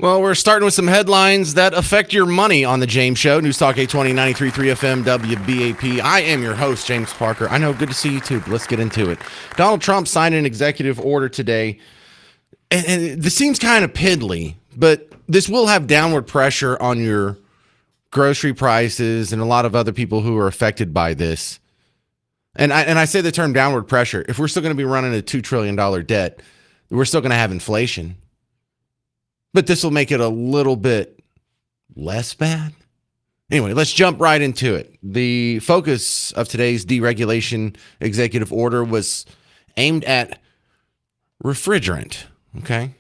Well, we're starting with some headlines that affect your money on The James Show. News Talk 820 93.3 FM WBAP. I am your host, James Parker. I know, good to see you too, but let's get into it. Donald Trump signed an executive order today, and this seems kind of piddly, but this will have downward pressure on your grocery prices and a lot of other people who are affected by this. And I say the term downward pressure. If we're still going to be running a $2 trillion debt, we're still going to have inflation. But this will make it a little bit less bad. Anyway, let's jump right into it. The focus of today's deregulation executive order was aimed at refrigerant, okay?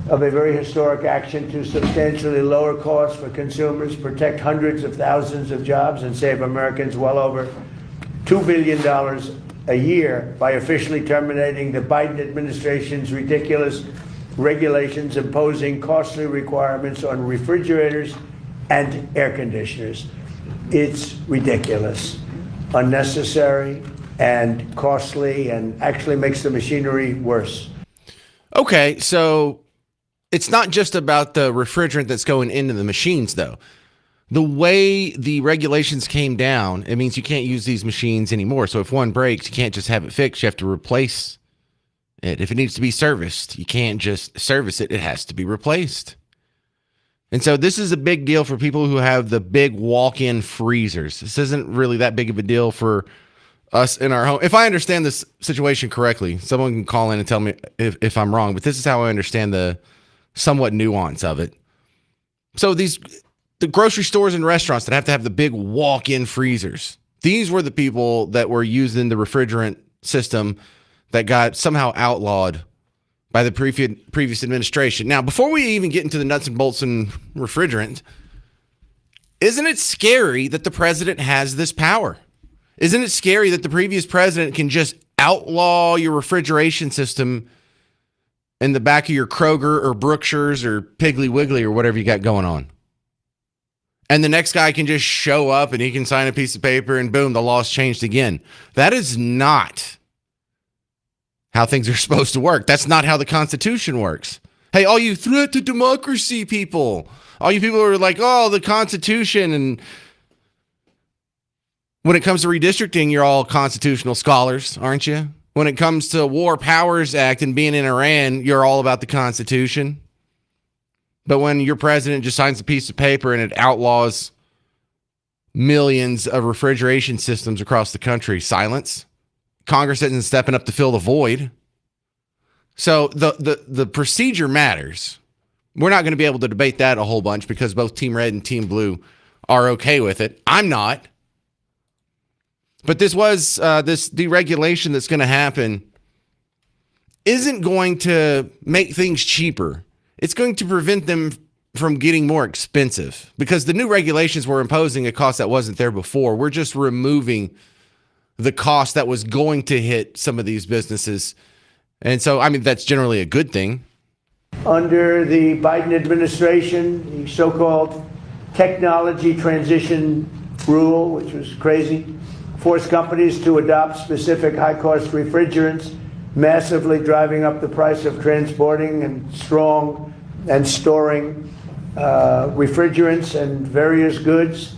Of a very historic action to substantially lower costs for consumers, protect hundreds of thousands of jobs, and save Americans well over $2 billion a year by officially terminating the Biden administration's ridiculous regulations imposing costly requirements on refrigerators and air conditioners. It's ridiculous, unnecessary, and costly, and actually makes the machinery worse. Okay, so it's not just about the refrigerant that's going into the machines, though. The way the regulations came down, it means you can't use these machines anymore. So if one breaks, you can't just have it fixed. You have to replace it. If it needs to be serviced, you can't just service it. It has to be replaced. And so this is a big deal for people who have the big walk-in freezers. This isn't really that big of a deal for us in our home. If I understand this situation correctly, someone can call in and tell me if I'm wrong, but this is how I understand the somewhat nuance of it. So the grocery stores and restaurants that have to have the big walk-in freezers, these were the people that were using the refrigerant system that got somehow outlawed by the previous administration. Now, before we even get into the nuts and bolts and refrigerant, isn't it scary that the president has this power? Isn't it scary that the previous president can just outlaw your refrigeration system in the back of your Kroger or Brookshire's or Piggly Wiggly or whatever you got going on? And the next guy can just show up and he can sign a piece of paper and boom, the law's changed again. That is not how things are supposed to work. That's not how the Constitution works. Hey, all you threat to democracy people, all you people who are like, oh, the Constitution, and when it comes to redistricting, you're all constitutional scholars, aren't you? When it comes to War Powers Act and being in Iran, you're all about the Constitution. But when your president just signs a piece of paper and it outlaws millions of refrigeration systems across the country, silence. Congress isn't stepping up to fill the void. So the procedure matters. We're not going to be able to debate that a whole bunch because both Team Red and Team Blue are okay with it. I'm not. But this deregulation that's going to happen isn't going to make things cheaper. It's going to prevent them from getting more expensive because the new regulations were imposing a cost that wasn't there before. We're just removing the cost that was going to hit some of these businesses. And so, I mean, that's generally a good thing. Under the Biden administration, the so-called technology transition rule, which was crazy, forced companies to adopt specific high-cost refrigerants, massively driving up the price of transporting and storing refrigerants and various goods.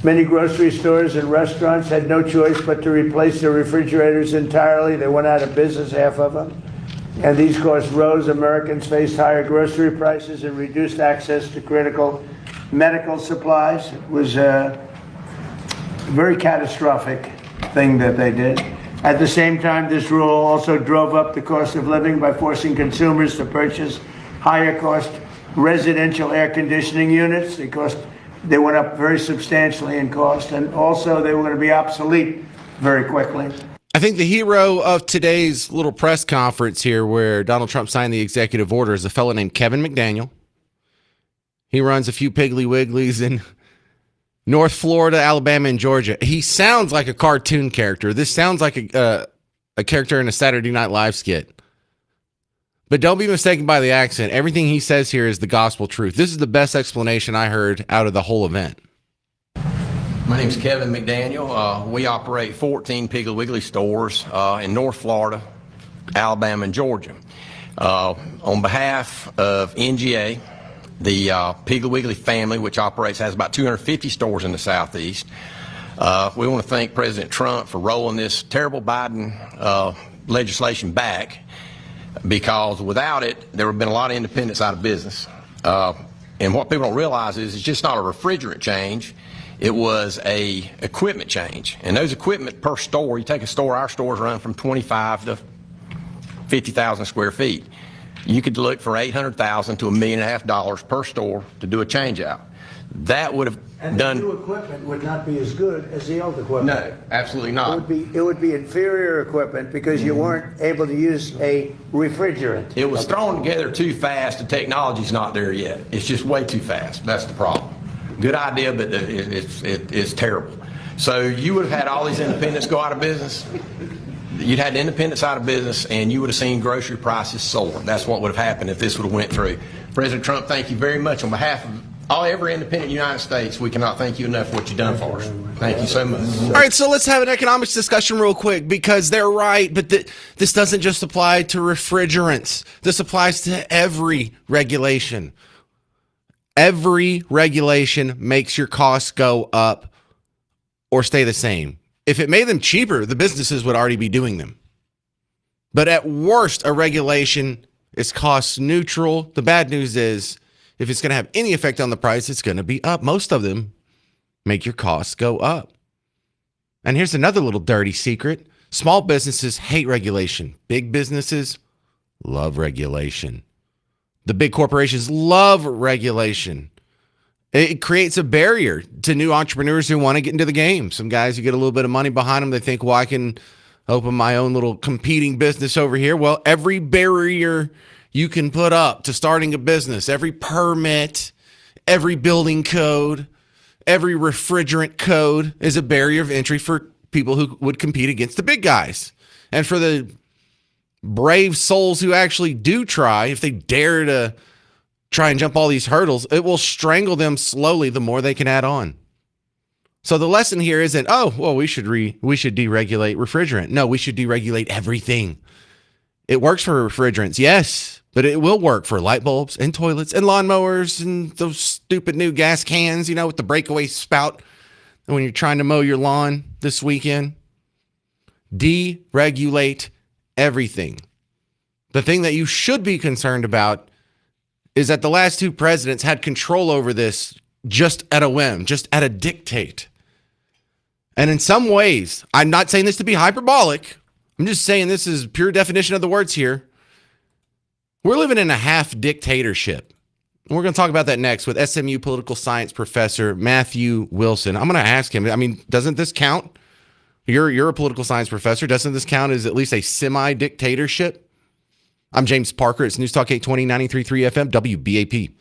Many grocery stores and restaurants had no choice but to replace their refrigerators entirely. They went out of business, half of them. And these costs rose. Americans faced higher grocery prices and reduced access to critical medical supplies. It was a very catastrophic thing that they did. At the same time, this rule also drove up the cost of living by forcing consumers to purchase higher cost residential air conditioning units. They went up very substantially in cost, and also they were going to be obsolete very quickly. I think the hero of today's little press conference here where Donald Trump signed the executive order is a fellow named Kevin McDaniel. He runs a few Piggly Wigglies in North Florida, Alabama, and Georgia. He sounds like a cartoon character. This sounds like a character in a Saturday Night Live skit. But don't be mistaken by the accent. Everything he says here is the gospel truth. This is the best explanation I heard out of the whole event. My name's Kevin McDaniel. We operate 14 Piggly Wiggly stores in North Florida, Alabama, and Georgia. On behalf of NGA, the Piggly Wiggly family, which has about 250 stores in the Southeast. We want to thank President Trump for rolling this terrible Biden legislation back, because without it, there would have been a lot of independents out of business. And what people don't realize is it's just not a refrigerant change. It was a equipment change. And those equipment per store, you take a store, our stores run from 25 to 50,000 square feet. You could look for $800,000 to $1.5 million per store to do a change out. That would have And the new equipment would not be as good as the old equipment. No, absolutely not. It would be inferior equipment because you weren't able to use a refrigerant. It was thrown together too fast. The technology's not there yet. It's just way too fast. That's the problem. Good idea, but it's terrible. So you would have had all these independents go out of business. You'd had independents out of business, and you would have seen grocery prices soar. That's what would have happened if this would have went through. President Trump, thank you very much on behalf of every independent in the United States. We cannot thank you enough for what you've done for us. Thank you so much. All right, so let's have an economics discussion real quick, because they're right, but this doesn't just apply to refrigerants. This applies to every regulation. Every regulation makes your costs go up or stay the same. If it made them cheaper, the businesses would already be doing them. But at worst, a regulation is cost neutral. The bad news is, if it's going to have any effect on the price, it's going to be up. Most of them make your costs go up. And here's another little dirty secret. Small businesses hate regulation. Big businesses love regulation. The big corporations love regulation. It creates a barrier to new entrepreneurs who want to get into the game. Some guys who get a little bit of money behind them, they think, well, I can open my own little competing business over here. Well, every barrier you can put up to starting a business, every permit, every building code, every refrigerant code is a barrier of entry for people who would compete against the big guys. And for the brave souls who actually do try, if they dare to try and jump all these hurdles, it will strangle them slowly the more they can add on. So the lesson here isn't, oh, well, we should deregulate refrigerant. No, we should deregulate everything. It works for refrigerants, yes, but it will work for light bulbs and toilets and lawnmowers and those stupid new gas cans, with the breakaway spout when you're trying to mow your lawn this weekend. Deregulate everything. The thing that you should be concerned about is that the last two presidents had control over this just at a whim, just at a dictate. And in some ways, I'm not saying this to be hyperbolic. I'm just saying this is pure definition of the words here. We're living in a half dictatorship. And we're going to talk about that next with SMU political science professor Matthew Wilson. I'm going to ask him, doesn't this count? You're a political science professor. Doesn't this count as at least a semi-dictatorship? I'm James Parker. It's News Talk 820, 93.3 FM, WBAP.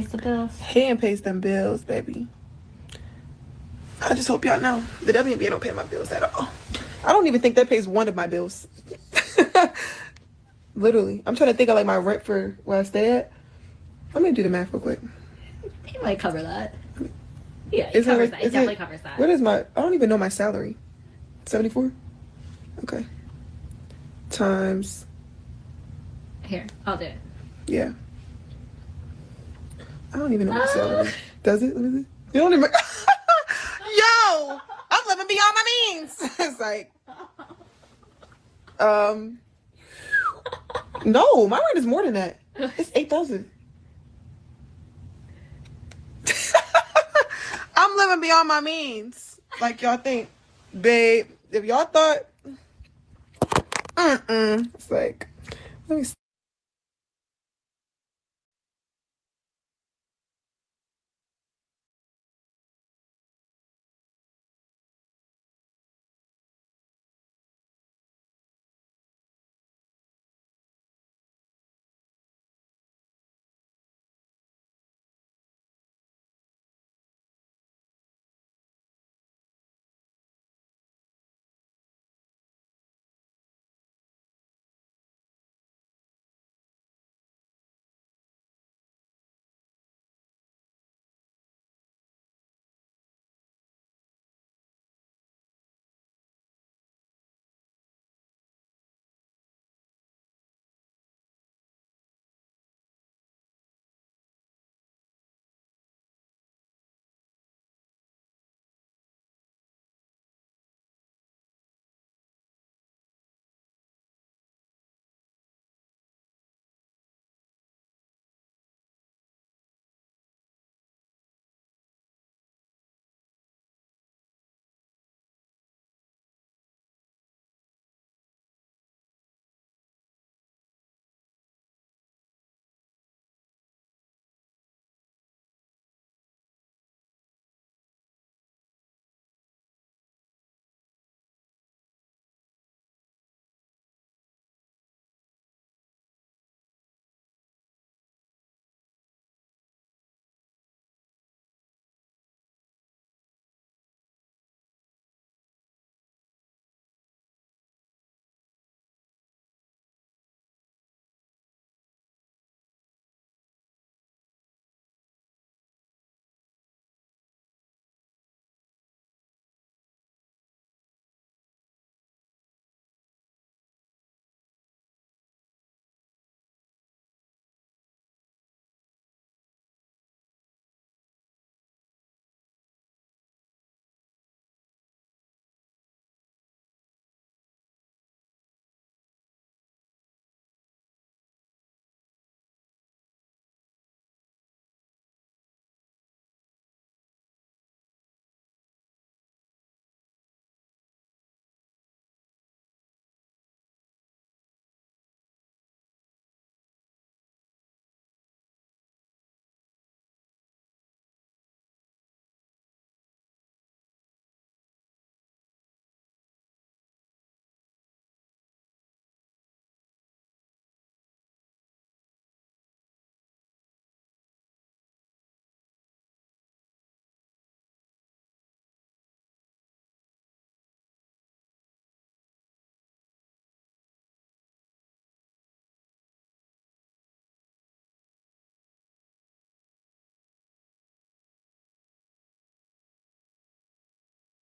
Pays the bills. Hand pays them bills, baby. I just hope y'all know the WNBA don't pay my bills at all. I don't even think that pays one of my bills. Literally. I'm trying to think of like my rent for where I stay at. Let me do the math real quick. It might cover that. Yeah, it Is covers it- that. is It definitely it- covers that. What is my, I don't even know my salary. 74? Okay. Times, Here, I'll do it. yeah. I don't even know my salary. Does it? Let me see. You don't even. Yo! I'm living beyond my means. It's like, no, my rent is more than that. It's 8,000. I'm living beyond my means. Like y'all think, babe. If y'all thought, it's like, let me.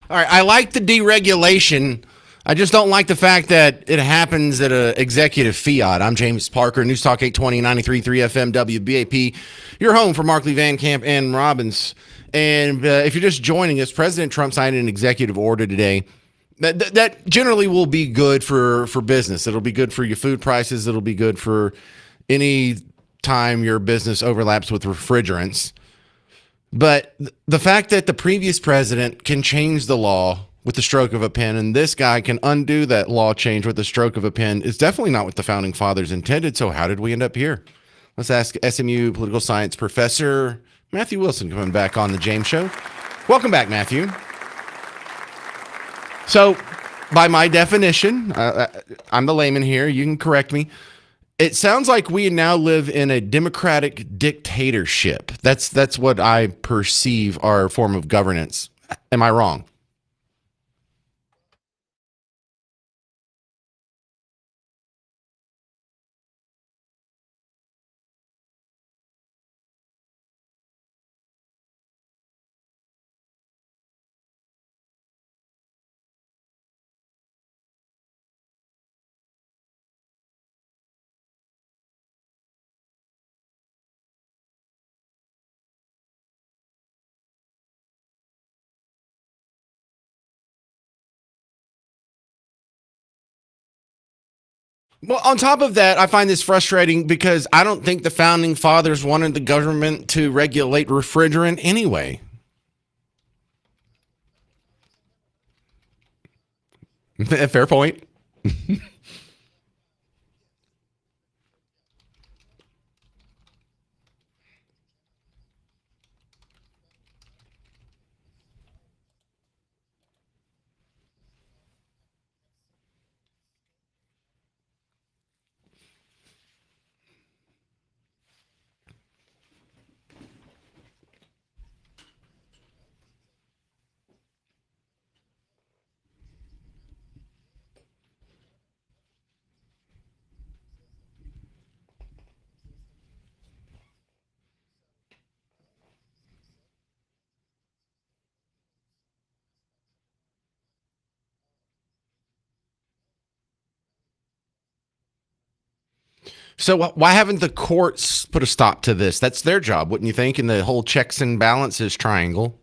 All right, I like the deregulation. I just don't like the fact that it happens at a executive fiat. I'm James Parker, News Talk 820, 93.3 FM, WBAP. Your home for Markley, Van Camp, and Robbins. And if you're just joining us, President Trump signed an executive order today that generally will be good for business. It'll be good for your food prices. It'll be good for any time your business overlaps with refrigerants. But the fact that the previous president can change the law with the stroke of a pen, and this guy can undo that law change with the stroke of a pen, is definitely not what the founding fathers intended. So how did we end up here? Let's ask SMU political science professor Matthew Wilson coming back on the James Show. Welcome back, Matthew. So by my definition, I'm the layman here. You can correct me. It sounds like we now live in a democratic dictatorship. That's what I perceive our form of governance. Am I wrong? Well, on top of that, I find this frustrating because I don't think the founding fathers wanted the government to regulate refrigerant anyway. Fair point. So why haven't the courts put a stop to this? That's their job, wouldn't you think? In the whole checks and balances triangle.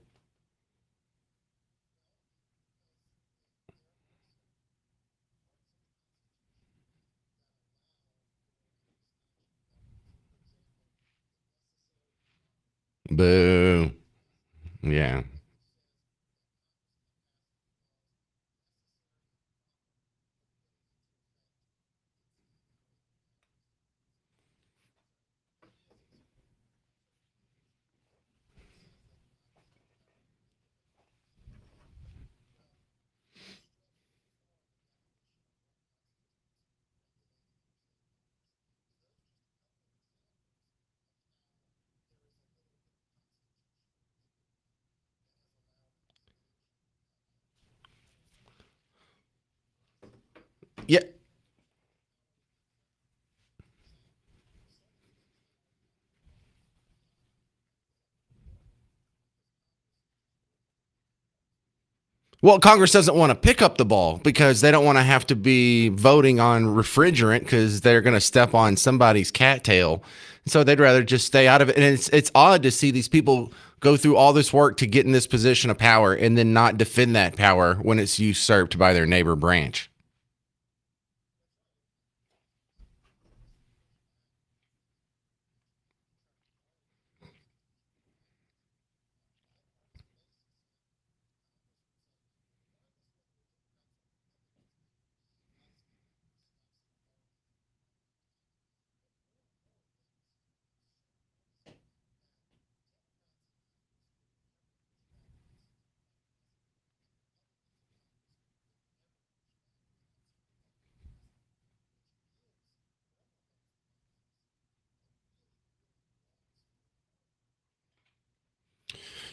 Boo. Yeah. Yeah. Well, Congress doesn't want to pick up the ball because they don't want to have to be voting on refrigerant because they're going to step on somebody's cattail. So they'd rather just stay out of it. And it's odd to see these people go through all this work to get in this position of power and then not defend that power when it's usurped by their neighbor branch.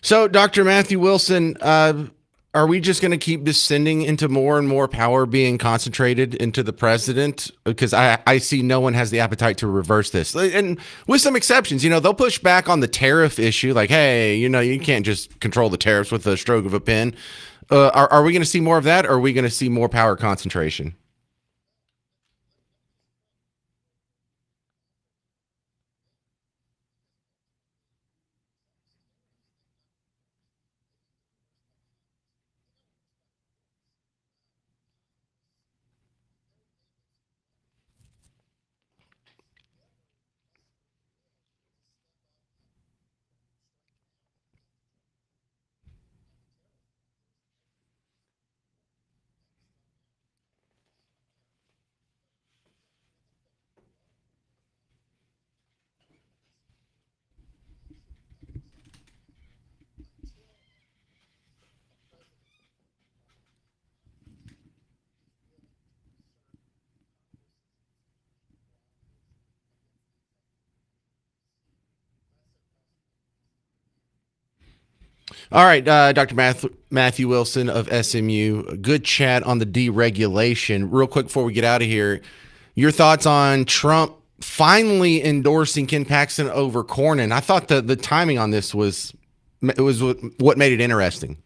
So, Dr. Matthew Wilson, are we just going to keep descending into more and more power being concentrated into the president? Because I see no one has the appetite to reverse this. And with some exceptions, they'll push back on the tariff issue, like, hey, you can't just control the tariffs with a stroke of a pen. Are we going to see more of that, or are we going to see more power concentration? All right, Dr. Matthew Wilson of SMU. Good chat on the deregulation. Real quick before we get out of here, your thoughts on Trump finally endorsing Ken Paxton over Cornyn? I thought the timing on this was what made it interesting.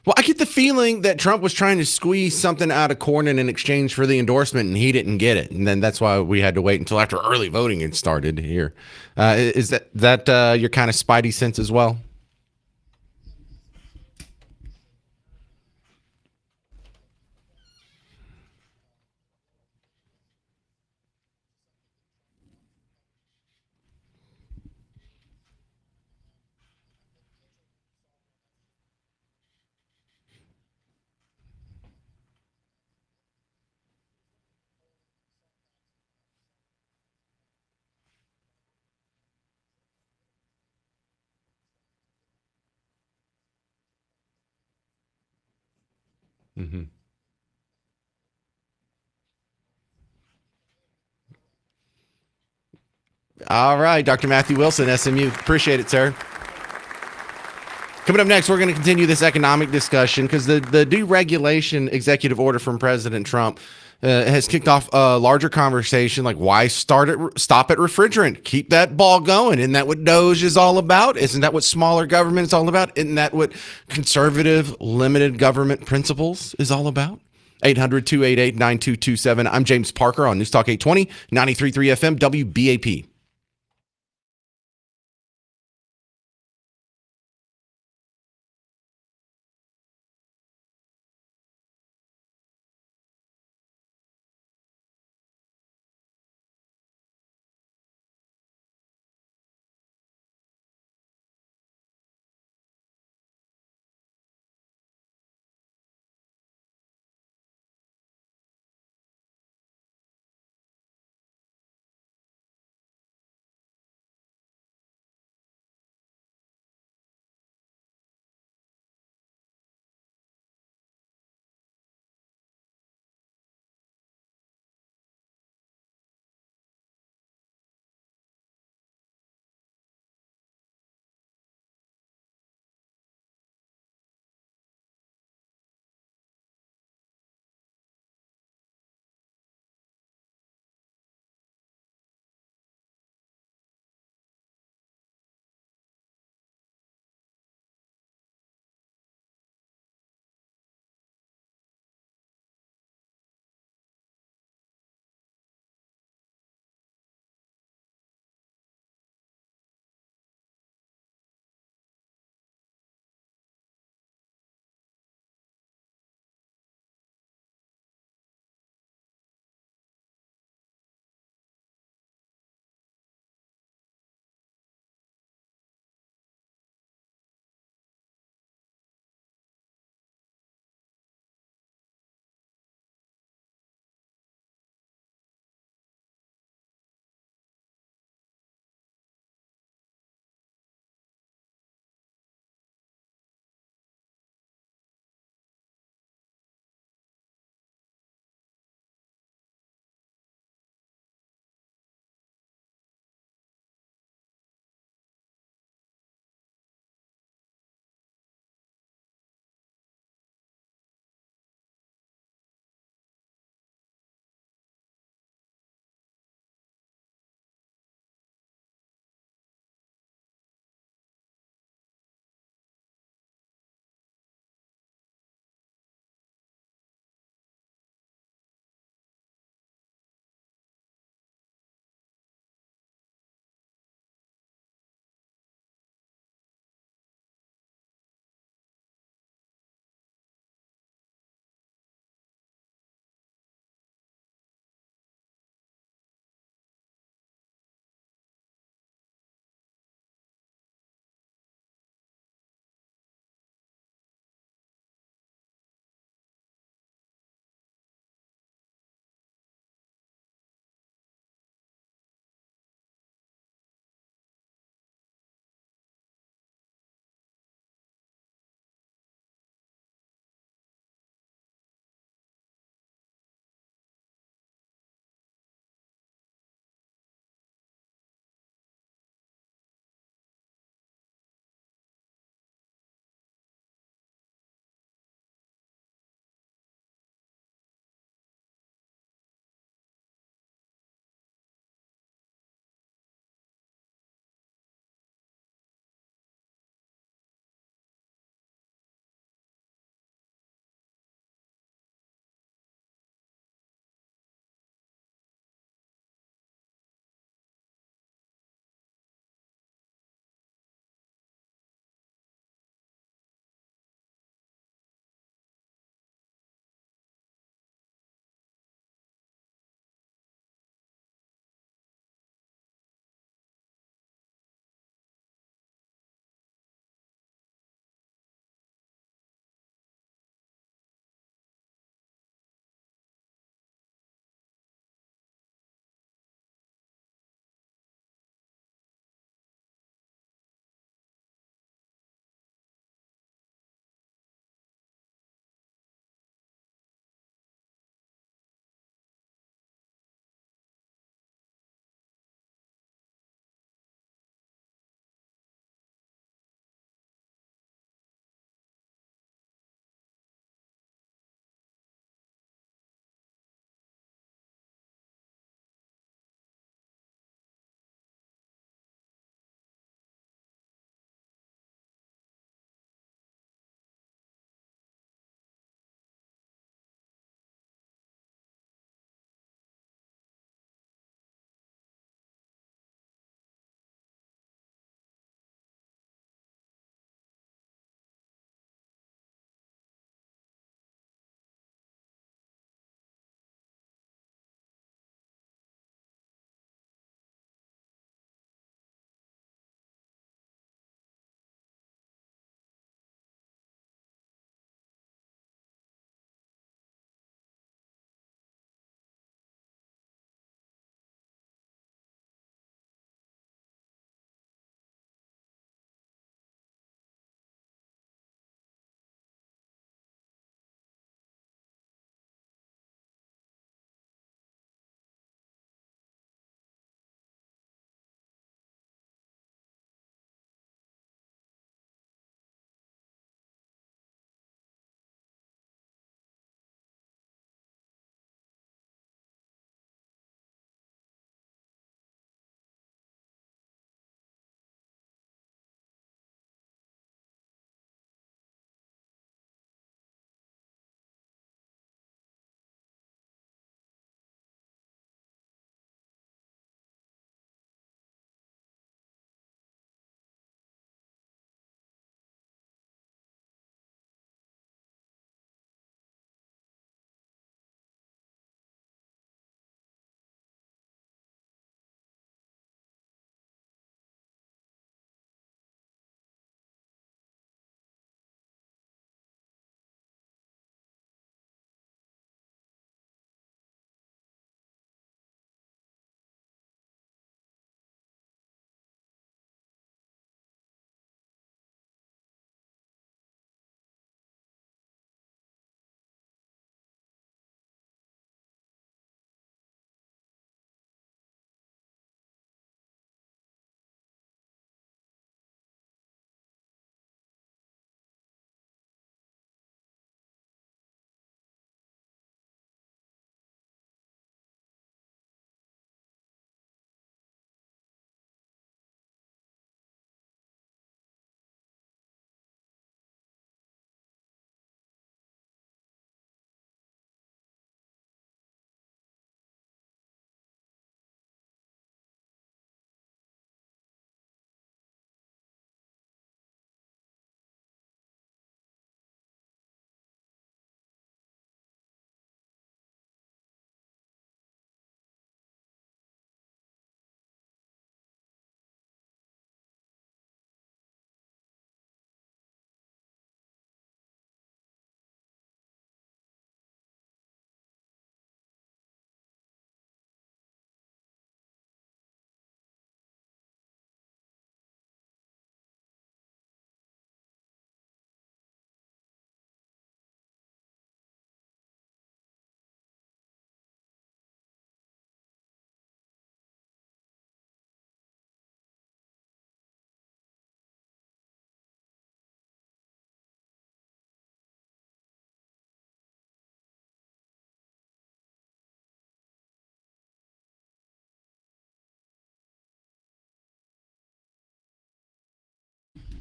Well, I get the feeling that Trump was trying to squeeze something out of Cornyn in exchange for the endorsement, and he didn't get it, and then that's why we had to wait until after early voting had started here. Is that your kind of spidey sense as well? Mm-hmm. All right, Dr. Matthew Wilson, SMU. Appreciate it, sir. Coming up next, we're going to continue this economic discussion because the deregulation executive order from President Trump has kicked off a larger conversation like why stop at refrigerant? Keep that ball going. Isn't that what DOGE is all about? Isn't that what smaller government is all about? Isn't that what conservative limited government principles is all about? 800-288-9227. I'm James Parker on News Talk 820, 93.3 FM, WBAP.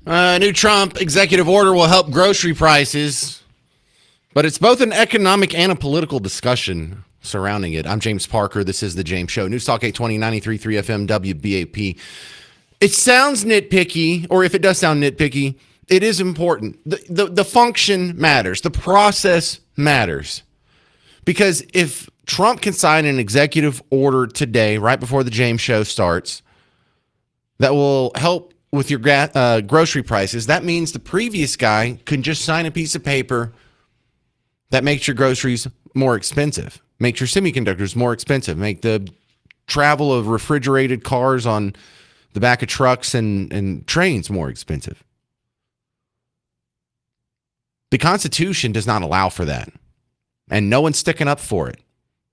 A new Trump executive order will help grocery prices, but it's both an economic and a political discussion surrounding it. I'm James Parker. This is The James Show. News Talk 820, 93.3 FM, WBAP. It sounds nitpicky, or if it does sound nitpicky, it is important. The function matters. The process matters. Because if Trump can sign an executive order today, right before The James Show starts, that will help with your grocery prices, that means the previous guy can just sign a piece of paper that makes your groceries more expensive, makes your semiconductors more expensive, make the travel of refrigerated cars on the back of trucks and trains more expensive. The Constitution does not allow for that, and no one's sticking up for it.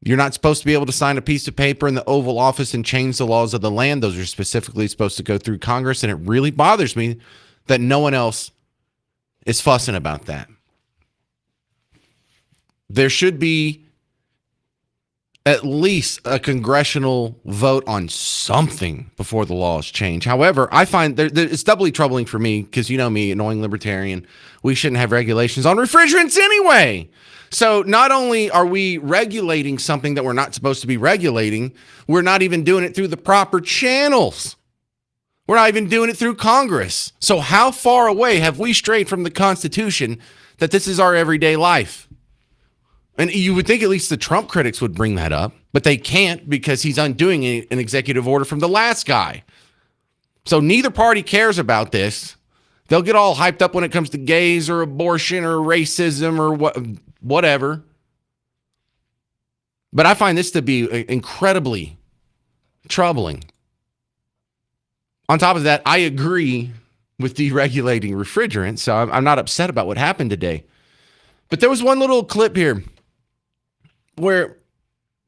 You're not supposed to be able to sign a piece of paper in the Oval Office and change the laws of the land. Those are specifically supposed to go through Congress, and it really bothers me that no one else is fussing about that. There should be at least a congressional vote on something before the laws change. However, I find it's doubly troubling for me because, you know me, annoying libertarian, we shouldn't have regulations on refrigerants anyway. So not only are we regulating something that we're not supposed to be regulating, we're not even doing it through the proper channels. We're not even doing it through Congress. So how far away have we strayed from the Constitution that this is our everyday life? And you would think at least the Trump critics would bring that up, but they can't because he's undoing an executive order from the last guy. So neither party cares about this. They'll get all hyped up when it comes to gays or abortion or racism or whatever. But I find this to be incredibly troubling. On top of that, I agree with deregulating refrigerants, so I'm not upset about what happened today. But there was one little clip here where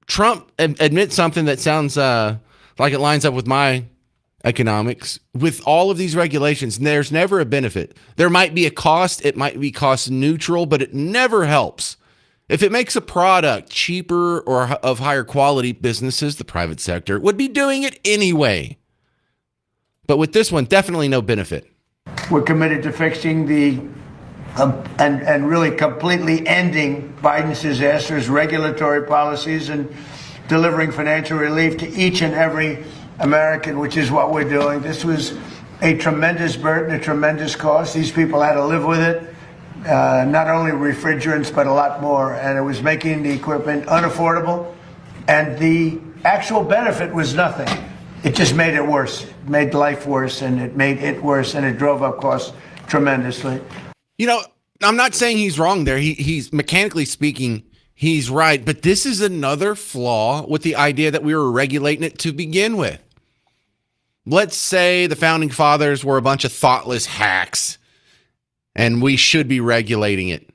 Trump admits something that sounds like it lines up with my economics. With all of these regulations, there's never a benefit. There might be a cost. It might be cost neutral, but it never helps. If it makes a product cheaper or of higher quality, businesses, the private sector, would be doing it anyway. But with this one, definitely no benefit. We're committed to fixing and really completely ending Biden's disastrous regulatory policies and delivering financial relief to each and every American, which is what we're doing. This was a tremendous burden, a tremendous cost. These people had to live with it, not only refrigerants, but a lot more. And it was making the equipment unaffordable. And the actual benefit was nothing. It just made it worse. It made life worse, and it made it worse, and it drove up costs tremendously. You know, I'm not saying he's wrong there. He's mechanically speaking, he's right. But this is another flaw with the idea that we were regulating it to begin with. Let's say the founding fathers were a bunch of thoughtless hacks and we should be regulating it.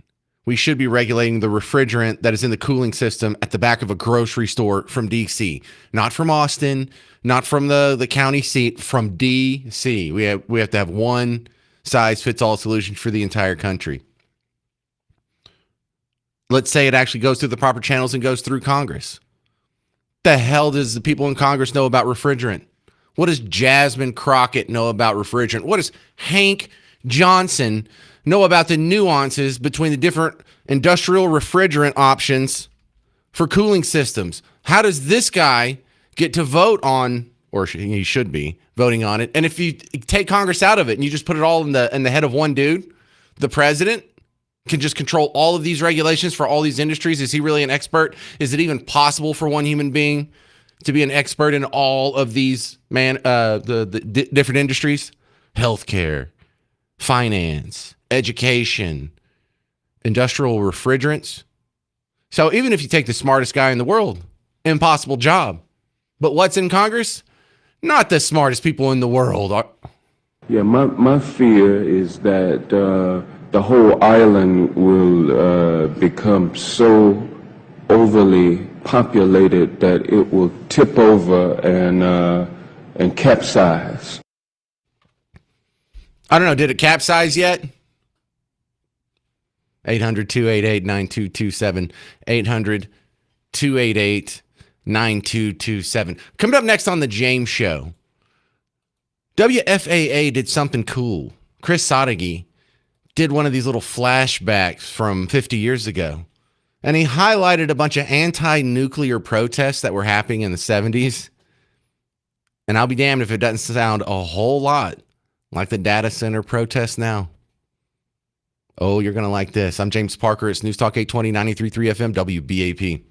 We should be regulating the refrigerant that is in the cooling system at the back of a grocery store from DC, not from Austin, not from the county seat, from DC. We have to have one size fits all solution for the entire country. Let's say it actually goes through the proper channels and goes through Congress. The hell does the people in Congress know about refrigerant? What does Jasmine Crockett know about refrigerant? What does Hank Johnson know about the nuances between the different industrial refrigerant options for cooling systems? How does this guy get to vote on, or he should be voting on it? And if you take Congress out of it and you just put it all in the head of one dude, the president can just control all of these regulations for all these industries. Is he really an expert? Is it even possible for one human being to be an expert in all of these the different industries? Healthcare, finance, education, industrial refrigerants. So even if you take the smartest guy in the world, impossible job. But what's in Congress? Not the smartest people in the world. Yeah, my fear is that the whole island will become so overly populated that it will tip over and capsize. I don't know. Did it capsize yet? 800-288-9227. 800-288-9227. Coming up next on The James Show, WFAA did something cool Chris Sadeghi did one of these little flashbacks from 50 years ago. And he highlighted a bunch of anti-nuclear protests that were happening in the 70s. And I'll be damned if it doesn't sound a whole lot like the data center protests now. Oh, you're going to like this. I'm James Parker. It's News Talk 820, 93.3 FM, WBAP.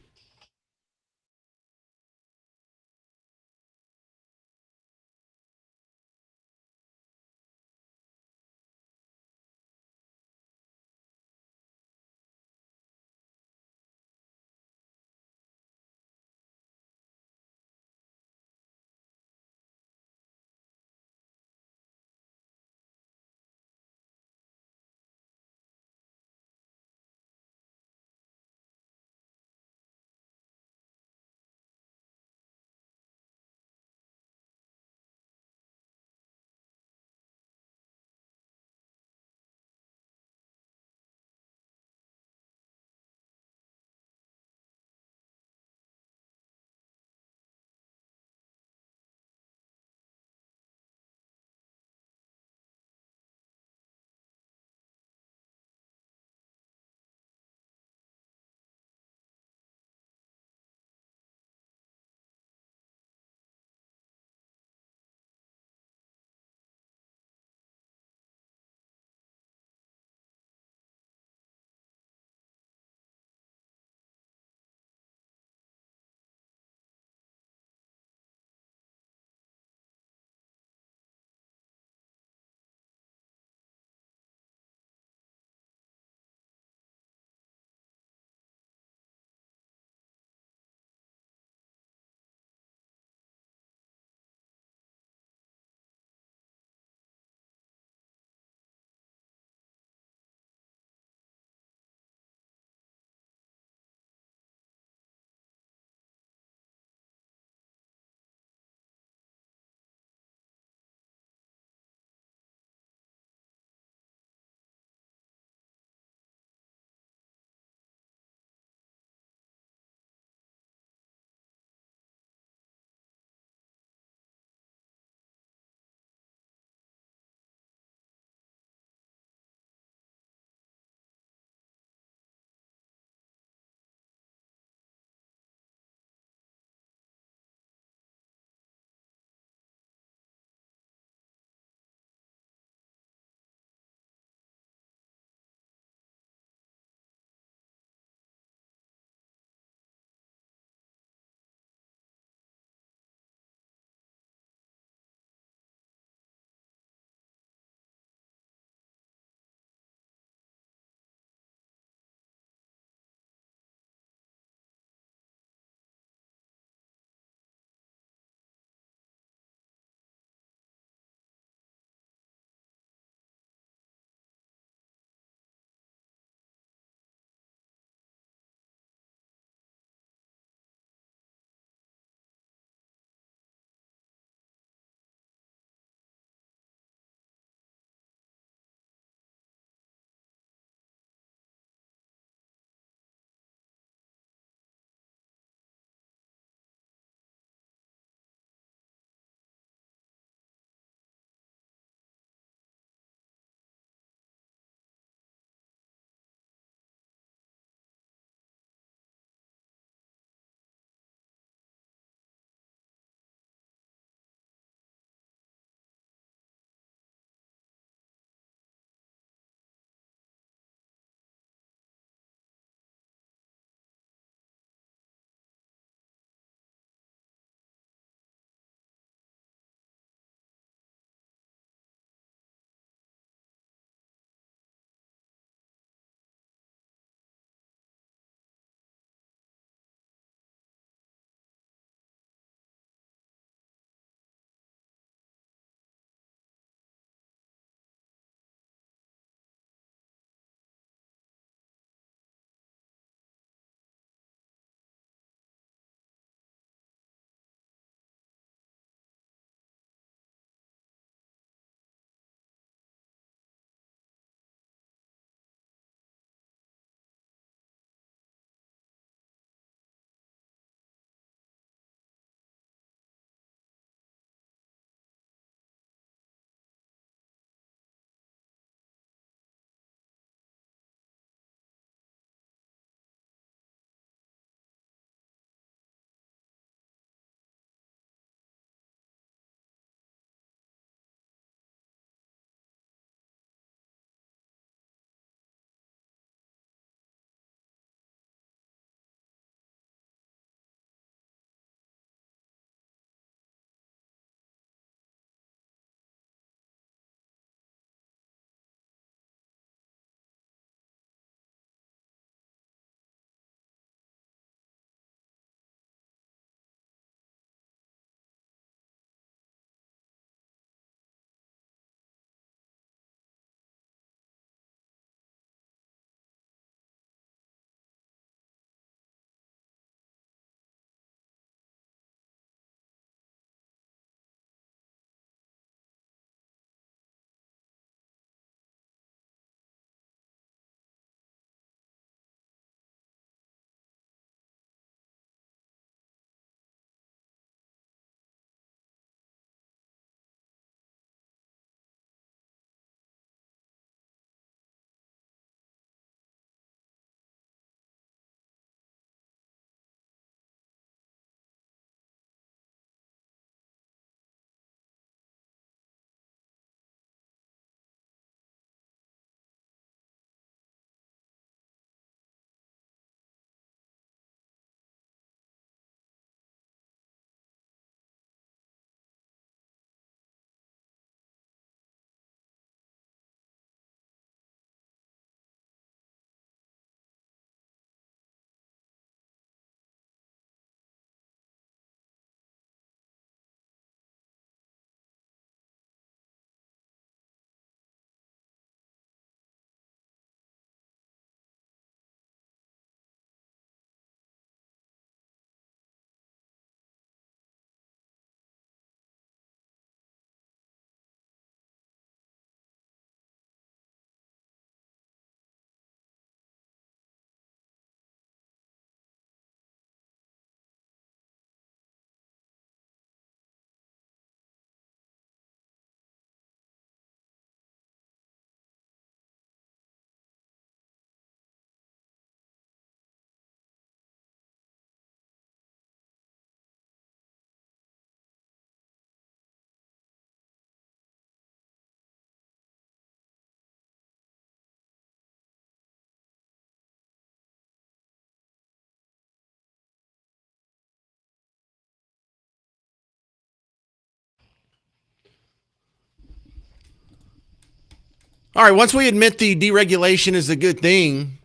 All right, once we admit the deregulation is a good thing,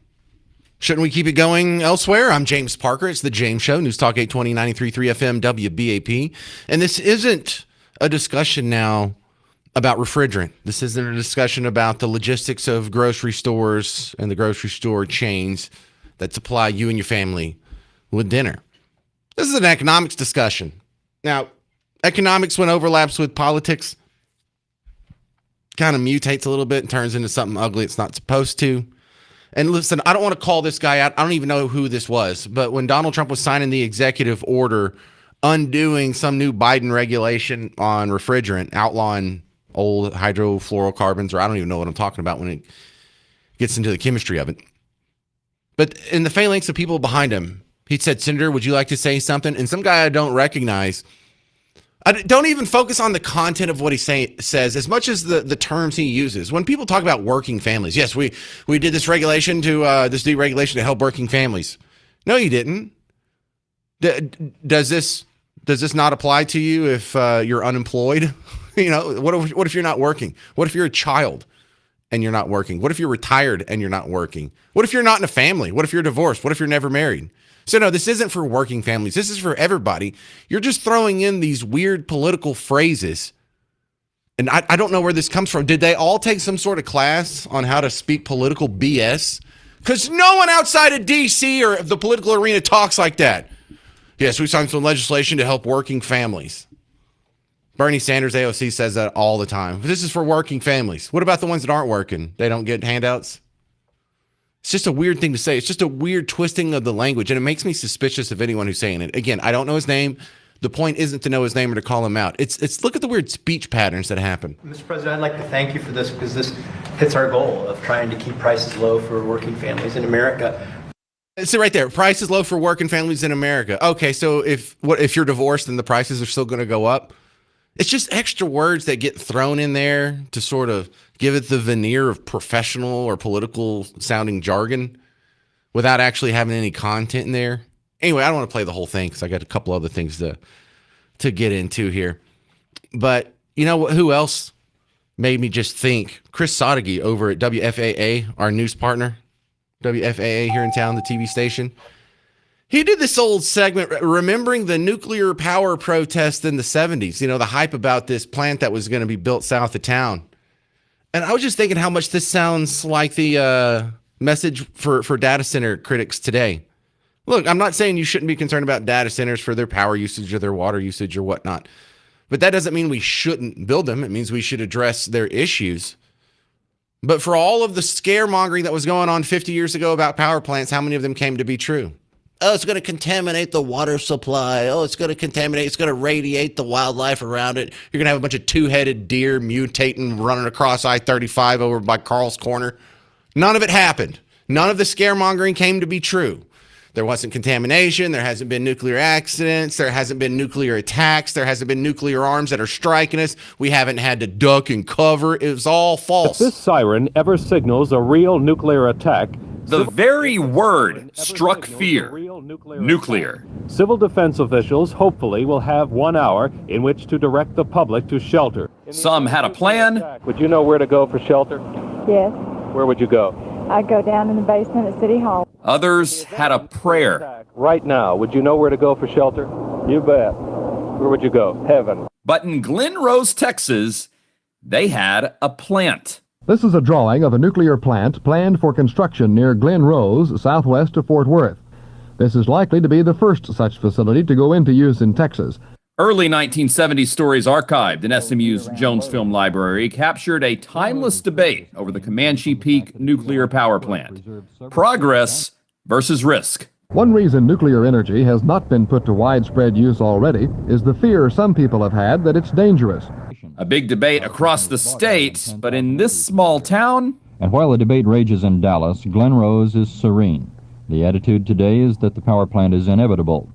shouldn't we keep it going elsewhere? I'm James Parker. It's The James Show, News Talk 820, 93.3 FM, WBAP. And this isn't a discussion now about refrigerant. This isn't a discussion about the logistics of grocery stores and the grocery store chains that supply you and your family with dinner. This is an economics discussion. Now, economics, when overlaps with politics, kind of mutates a little bit and turns into something ugly it's not supposed to. And listen, I don't want to call this guy out. I don't even know who this was. But when Donald Trump was signing the executive order undoing some new Biden regulation on refrigerant, outlawing old hydrofluorocarbons, or I don't even know what I'm talking about when it gets into the chemistry of it. But in the phalanx of people behind him, he said, Senator, would you like to say something? And some guy I don't recognize. I don't even focus on the content of what he says as much as the terms he uses. When people talk about working families, yes, we did this regulation this deregulation to help working families. No, you didn't. Does this not apply to you if you're unemployed? You know, what if you're not working? What if you're a child and you're not working? What if you're retired and you're not working? What if you're not in a family? What if you're divorced? What if you're never married? So no, this isn't for working families. This is for everybody. You're just throwing in these weird political phrases. And I don't know where this comes from. Did they all take some sort of class on how to speak political BS? Because no one outside of DC or the political arena talks like that. Yes, we signed some legislation to help working families. Bernie Sanders, AOC, says that all the time. This is for working families. What about the ones that aren't working? They don't get handouts? It's just a weird thing to say. It's just a weird twisting of the language, and it makes me suspicious of anyone who's saying it. Again, I don't know his name. The point isn't to know his name or to call him out. It's look at the weird speech patterns that happen. Mr. President, I'd like to thank you for this because this hits our goal of trying to keep prices low for working families in America. See right there, prices low for working families in America. Okay, so if you're divorced and the prices are still going to go up? It's just extra words that get thrown in there to sort of give it the veneer of professional or political sounding jargon without actually having any content in there. Anyway, I don't want to play the whole thing because I got a couple other things to get into here. But you know who else made me just think? Chris Sadeghi over at WFAA, our news partner, WFAA here in town, the TV station. He did this old segment remembering the nuclear power protest in the 70s, you know, the hype about this plant that was going to be built south of town. And I was just thinking how much this sounds like the message for data center critics today. Look, I'm not saying you shouldn't be concerned about data centers for their power usage or their water usage or whatnot. But that doesn't mean we shouldn't build them. It means we should address their issues. But for all of the scaremongering that was going on 50 years ago about power plants, how many of them came to be true? Oh, it's going to contaminate the water supply. Oh, it's going to radiate the wildlife around it. You're going to have a bunch of two-headed deer mutating, running across I-35 over by Carl's Corner. None of it happened. None of the scaremongering came to be true. There wasn't contamination. There hasn't been nuclear accidents. There hasn't been nuclear attacks. There hasn't been nuclear arms that are striking us. We haven't had to duck and cover. It was all false. If this siren ever signals a real nuclear attack, the very word struck fear. Nuclear. Civil defense officials hopefully will have 1 hour in which to direct the public to shelter. Some had a plan. Would you know where to go for shelter? Yes. Where would you go? I'd go down in the basement at City Hall. Others had a prayer. Right now, would you know where to go for shelter? You bet. Where would you go? Heaven. But in Glen Rose, Texas, they had a plant. This is a drawing of a nuclear plant planned for construction near Glen Rose, southwest of Fort Worth. This is likely to be the first such facility to go into use in Texas. Early 1970s stories archived in SMU's Jones Film Library captured a timeless debate over the Comanche Peak nuclear power plant. Progress versus risk. One reason nuclear energy has not been put to widespread use already is the fear some people have had that it's dangerous. A big debate across the state, but in this small town... And while the debate rages in Dallas, Glen Rose is serene. The attitude today is that the power plant is inevitable.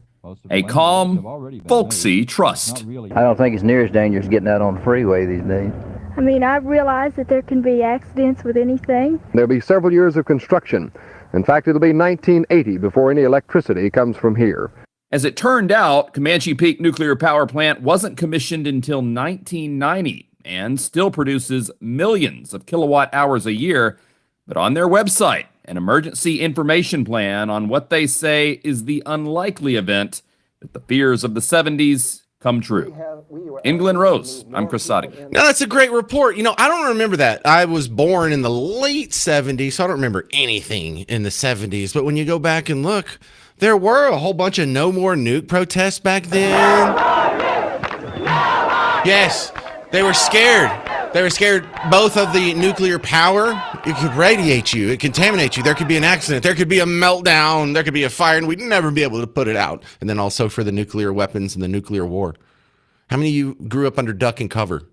A calm, folksy trust. I don't think it's near as dangerous getting out on the freeway these days. I mean, I realize that there can be accidents with anything. There'll be several years of construction. In fact, it'll be 1980 before any electricity comes from here. As it turned out, Comanche Peak Nuclear Power Plant wasn't commissioned until 1990, and still produces millions of kilowatt hours a year. But on their website, an emergency information plan on what they say is the unlikely event that the fears of the 70s come true. In Glen Rose, I'm Chris Soddy. No, that's a great report. You know, I don't remember that. I was born in the late 70s, so I don't remember anything in the 70s. But when you go back and look, there were a whole bunch of no more nuke protests back then. Yes, they were scared. They were scared both of the nuclear power. It could radiate you. It contaminate you. There could be an accident. There could be a meltdown. There could be a fire, and we'd never be able to put it out. And then also for the nuclear weapons and the nuclear war. How many of you grew up under duck and cover?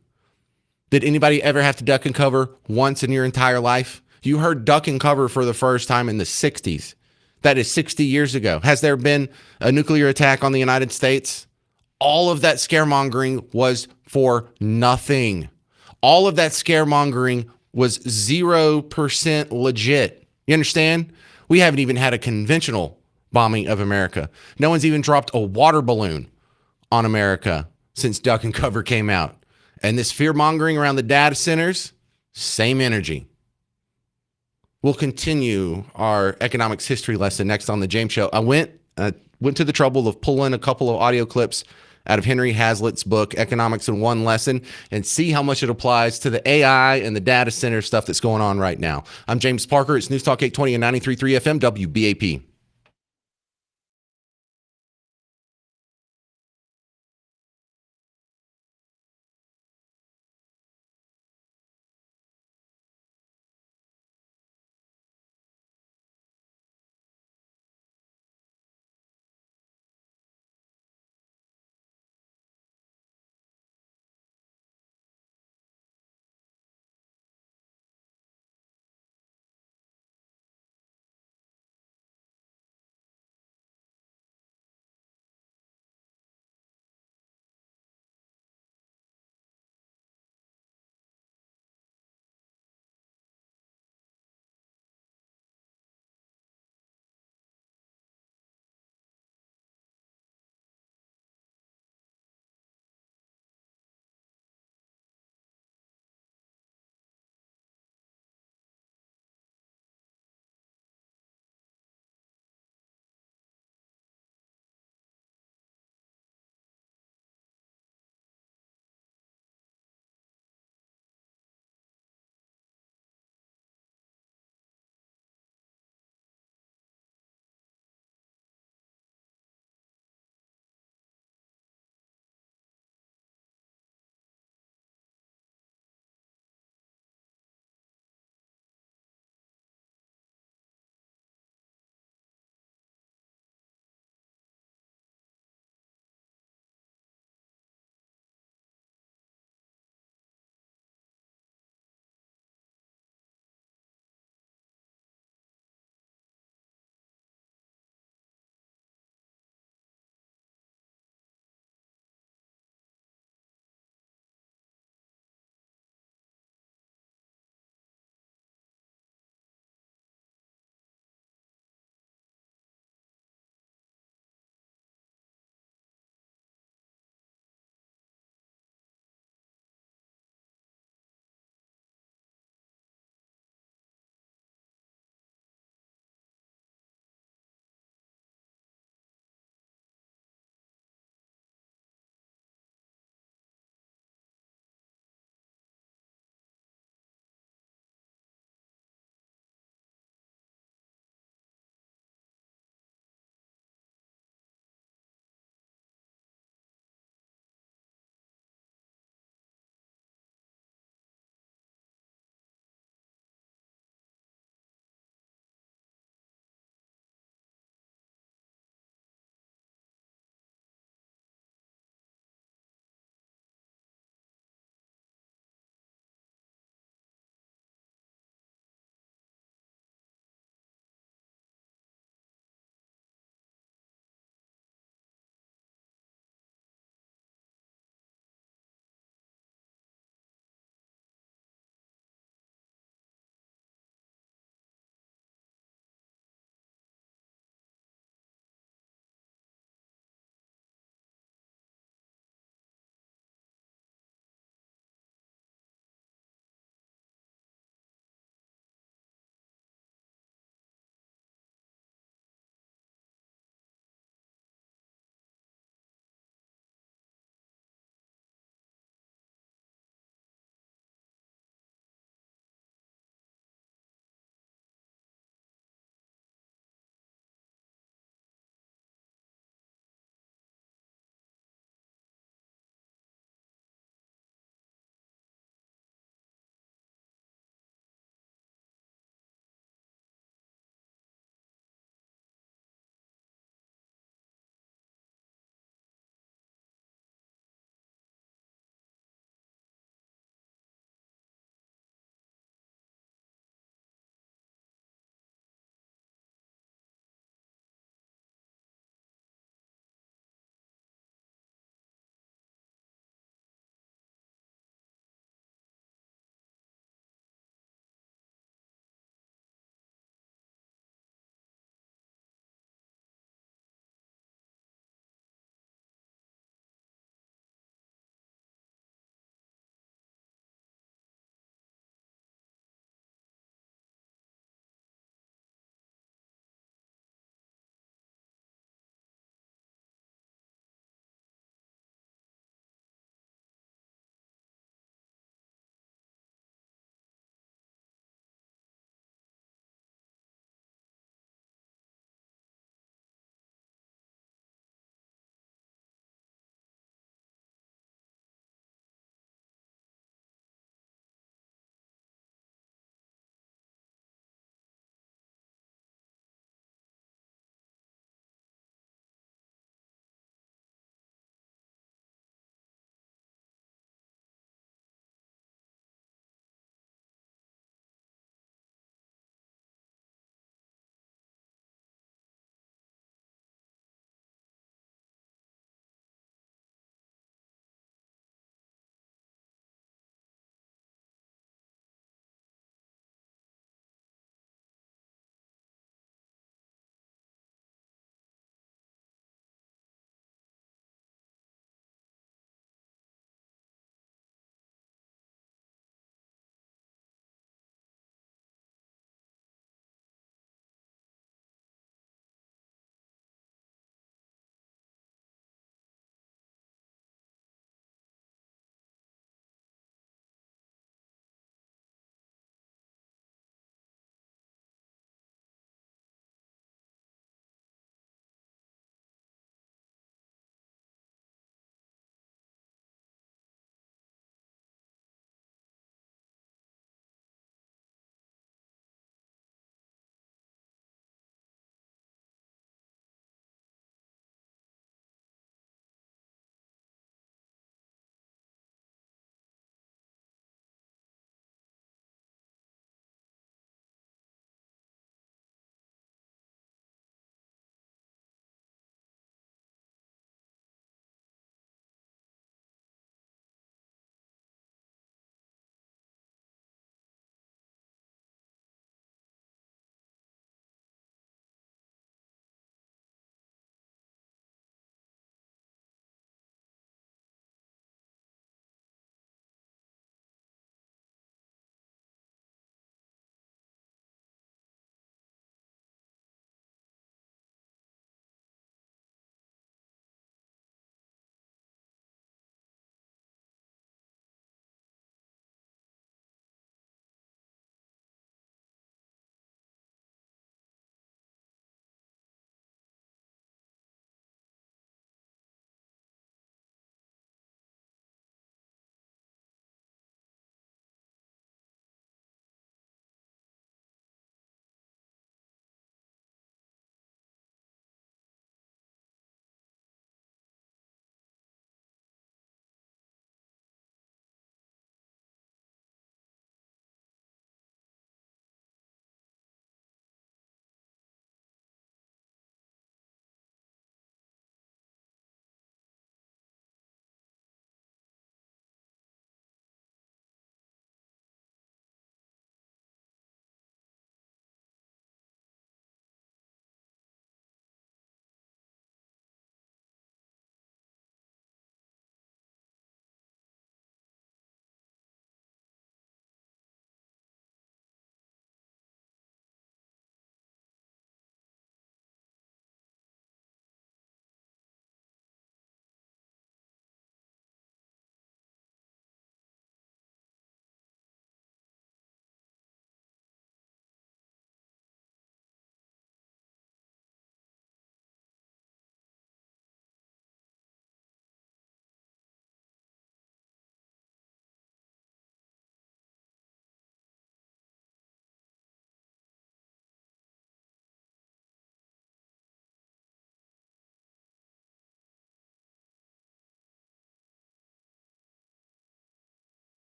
Did anybody ever have to duck and cover once in your entire life? You heard duck and cover for the first time in the 60s. That is 60 years ago. Has there been a nuclear attack on the United States? All of that scaremongering was for nothing. All of that scaremongering was 0% legit. You understand? We haven't even had a conventional bombing of America. No one's even dropped a water balloon on America since Duck and Cover came out. And this fear-mongering around the data centers, same energy. We'll continue our economics history lesson next on The James Show. I went to the trouble of pulling a couple of audio clips out of Henry Hazlitt's book, Economics in One Lesson, and see how much it applies to the AI and the data center stuff that's going on right now. I'm James Parker. It's News Talk 820 and 93.3 FM, WBAP.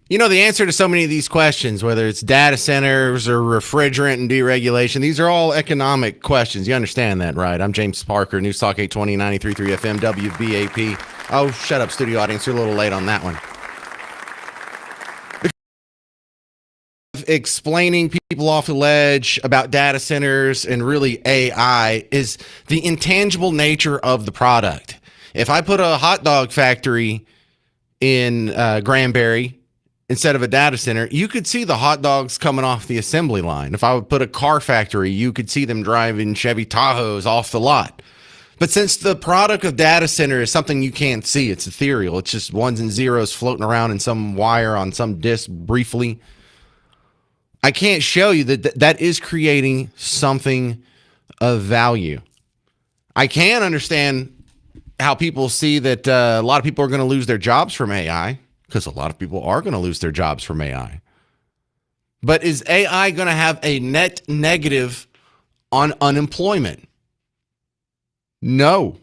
You know, the answer to so many of these questions, whether it's data centers or refrigerant and deregulation, these are all economic questions. You understand that, right? I'm James Parker, News Talk 820, 93.3 FM, WBAP. Oh, shut up, studio audience. You're a little late on that one. Explaining people off the ledge about data centers and really AI is the intangible nature of the product. If I put a hot dog factory in Granbury instead of a data center, you could see the hot dogs coming off the assembly line. If I would put a car factory, you could see them driving Chevy Tahoes off the lot. But since the product of data center is something you can't see, it's ethereal. It's just ones and zeros floating around in some wire on some disk briefly. I can't show you that that is creating something of value. I can understand how people see that a lot of people are going to lose their jobs from AI, because a lot of people are going to lose their jobs from AI. But is AI going to have a net negative on unemployment? No.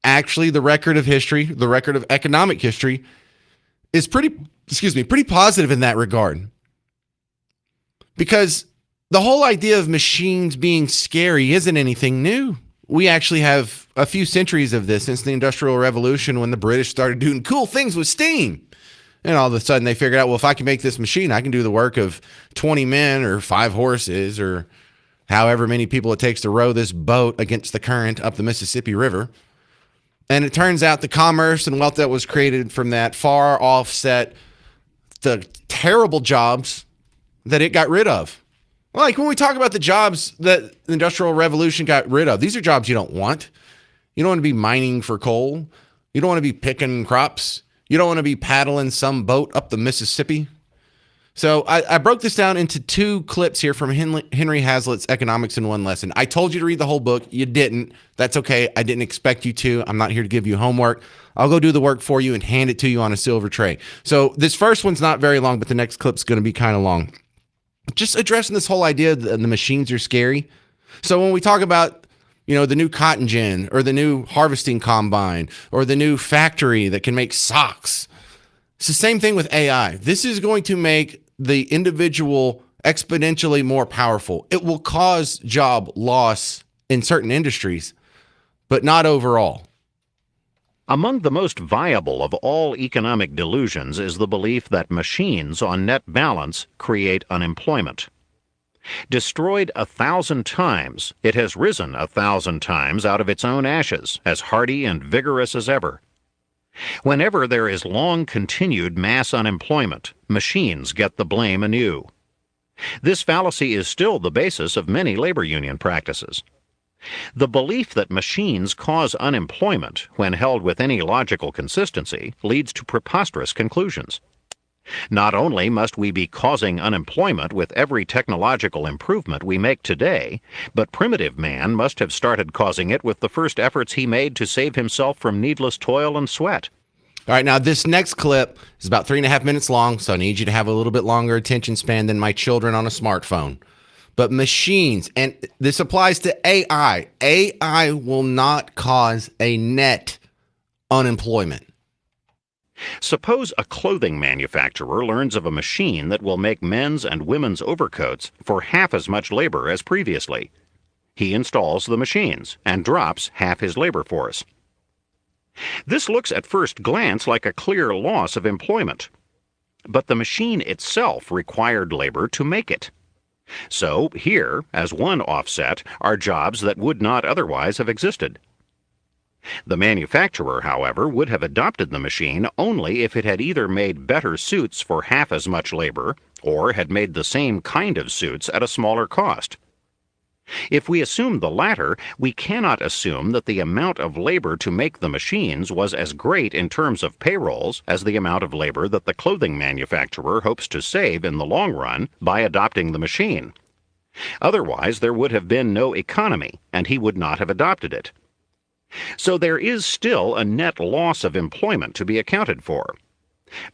Actually, the record of history, the record of economic history is pretty positive in that regard. Because the whole idea of machines being scary isn't anything new. We actually have a few centuries of this since the Industrial Revolution, when the British started doing cool things with steam. And all of a sudden they figured out, well, if I can make this machine, I can do the work of 20 men or 5 horses or however many people it takes to row this boat against the current up the Mississippi River. And it turns out the commerce and wealth that was created from that far offset the terrible jobs that it got rid of. Like when we talk about the jobs that the Industrial Revolution got rid of, these are jobs you don't want. You don't want to be mining for coal. You don't want to be picking crops. You don't want to be paddling some boat up the Mississippi. So I broke this down into 2 clips here from Henry Hazlitt's Economics in One Lesson. I told you to read the whole book. You didn't. That's okay. I didn't expect you to. I'm not here to give you homework. I'll go do the work for you and hand it to you on a silver tray. So this first one's not very long, but the next clip's going to be kind of long. Just addressing this whole idea that the machines are scary. So when we talk about, the new cotton gin or the new harvesting combine or the new factory that can make socks, it's the same thing with AI. This is going to make the individual exponentially more powerful. It will cause job loss in certain industries, but not overall. Among the most viable of all economic delusions is the belief that machines, on net balance, create unemployment. Destroyed 1,000 times, it has risen 1,000 times out of its own ashes, as hardy and vigorous as ever. Whenever there is long-continued mass unemployment, machines get the blame anew. This fallacy is still the basis of many labor union practices. The belief that machines cause unemployment, when held with any logical consistency, leads to preposterous conclusions. Not only must we be causing unemployment with every technological improvement we make today, but primitive man must have started causing it with the first efforts he made to save himself from needless toil and sweat. All right, now this next clip is about 3.5 minutes long, so I need you to have a little bit longer attention span than my children on a smartphone. But machines, and this applies to AI, AI will not cause a net unemployment. Suppose a clothing manufacturer learns of a machine that will make men's and women's overcoats for half as much labor as previously. He installs the machines and drops half his labor force. This looks at first glance like a clear loss of employment, but the machine itself required labor to make it. So here, as one offset, are jobs that would not otherwise have existed. The manufacturer, however, would have adopted the machine only if it had either made better suits for half as much labor or had made the same kind of suits at a smaller cost. If we assume the latter, we cannot assume that the amount of labor to make the machines was as great in terms of payrolls as the amount of labor that the clothing manufacturer hopes to save in the long run by adopting the machine. Otherwise, there would have been no economy, and he would not have adopted it. So there is still a net loss of employment to be accounted for.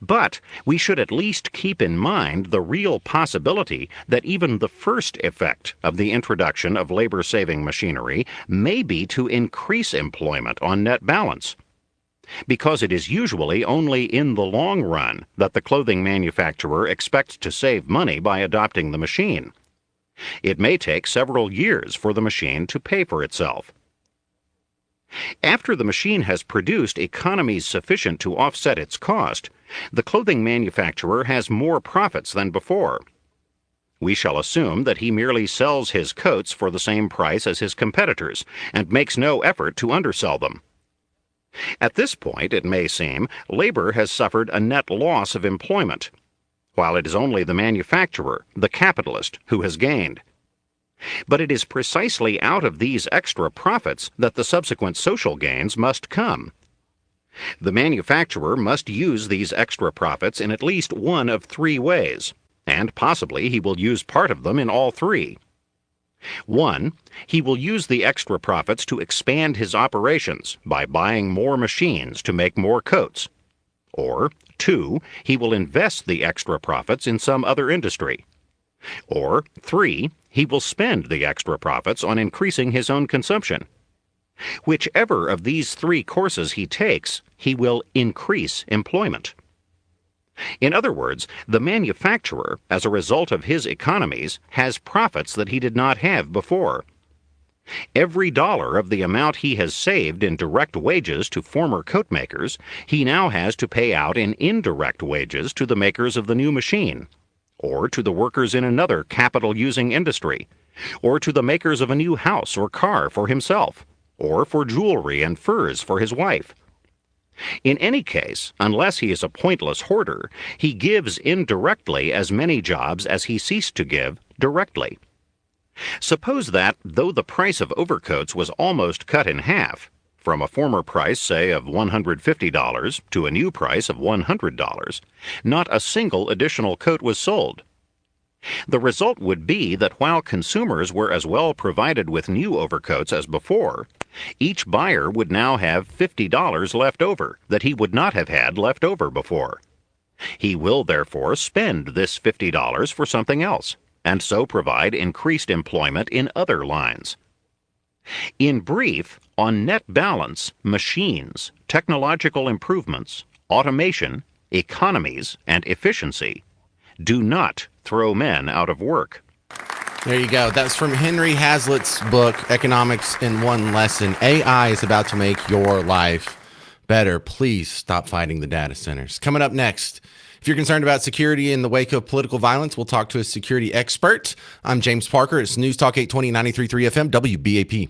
But we should at least keep in mind the real possibility that even the first effect of the introduction of labor-saving machinery may be to increase employment on net balance. because it is usually only in the long run that the clothing manufacturer expects to save money by adopting the machine. It may take several years for the machine to pay for itself. After the machine has produced economies sufficient to offset its cost, the clothing manufacturer has more profits than before. We shall assume that he merely sells his coats for the same price as his competitors and makes no effort to undersell them. At this point, it may seem, labor has suffered a net loss of employment, while it is only the manufacturer, the capitalist, who has gained. But it is precisely out of these extra profits that the subsequent social gains must come. The manufacturer must use these extra profits in at least one of three ways, and possibly he will use part of them in all three. 1. He will use the extra profits to expand his operations by buying more machines to make more coats. Or 2. He will invest the extra profits in some other industry. Or 3. He will spend the extra profits on increasing his own consumption. Whichever of these three courses he takes, he will increase employment. In other words, the manufacturer, as a result of his economies, has profits that he did not have before. Every dollar of the amount he has saved in direct wages to former coat makers, he now has to pay out in indirect wages to the makers of the new machine, or to the workers in another capital-using industry, or to the makers of a new house or car for himself, or for jewelry and furs for his wife. In any case, unless he is a pointless hoarder, he gives indirectly as many jobs as he ceased to give directly. Suppose that, though the price of overcoats was almost cut in half, from a former price, say, of $150 to a new price of $100, not a single additional coat was sold. The result would be that while consumers were as well provided with new overcoats as before, each buyer would now have $50 left over that he would not have had left over before. He will therefore spend this $50 for something else, and so provide increased employment in other lines. In brief, on net balance, machines, technological improvements, automation, economies, and efficiency do not throw men out of work. There you go. That's from Henry Hazlitt's book, Economics in One Lesson. AI is about to make your life better. Please stop fighting the data centers. Coming up next, if you're concerned about security in the wake of political violence, we'll talk to a security expert. I'm James Parker. It's News Talk 820, 93.3 FM, WBAP.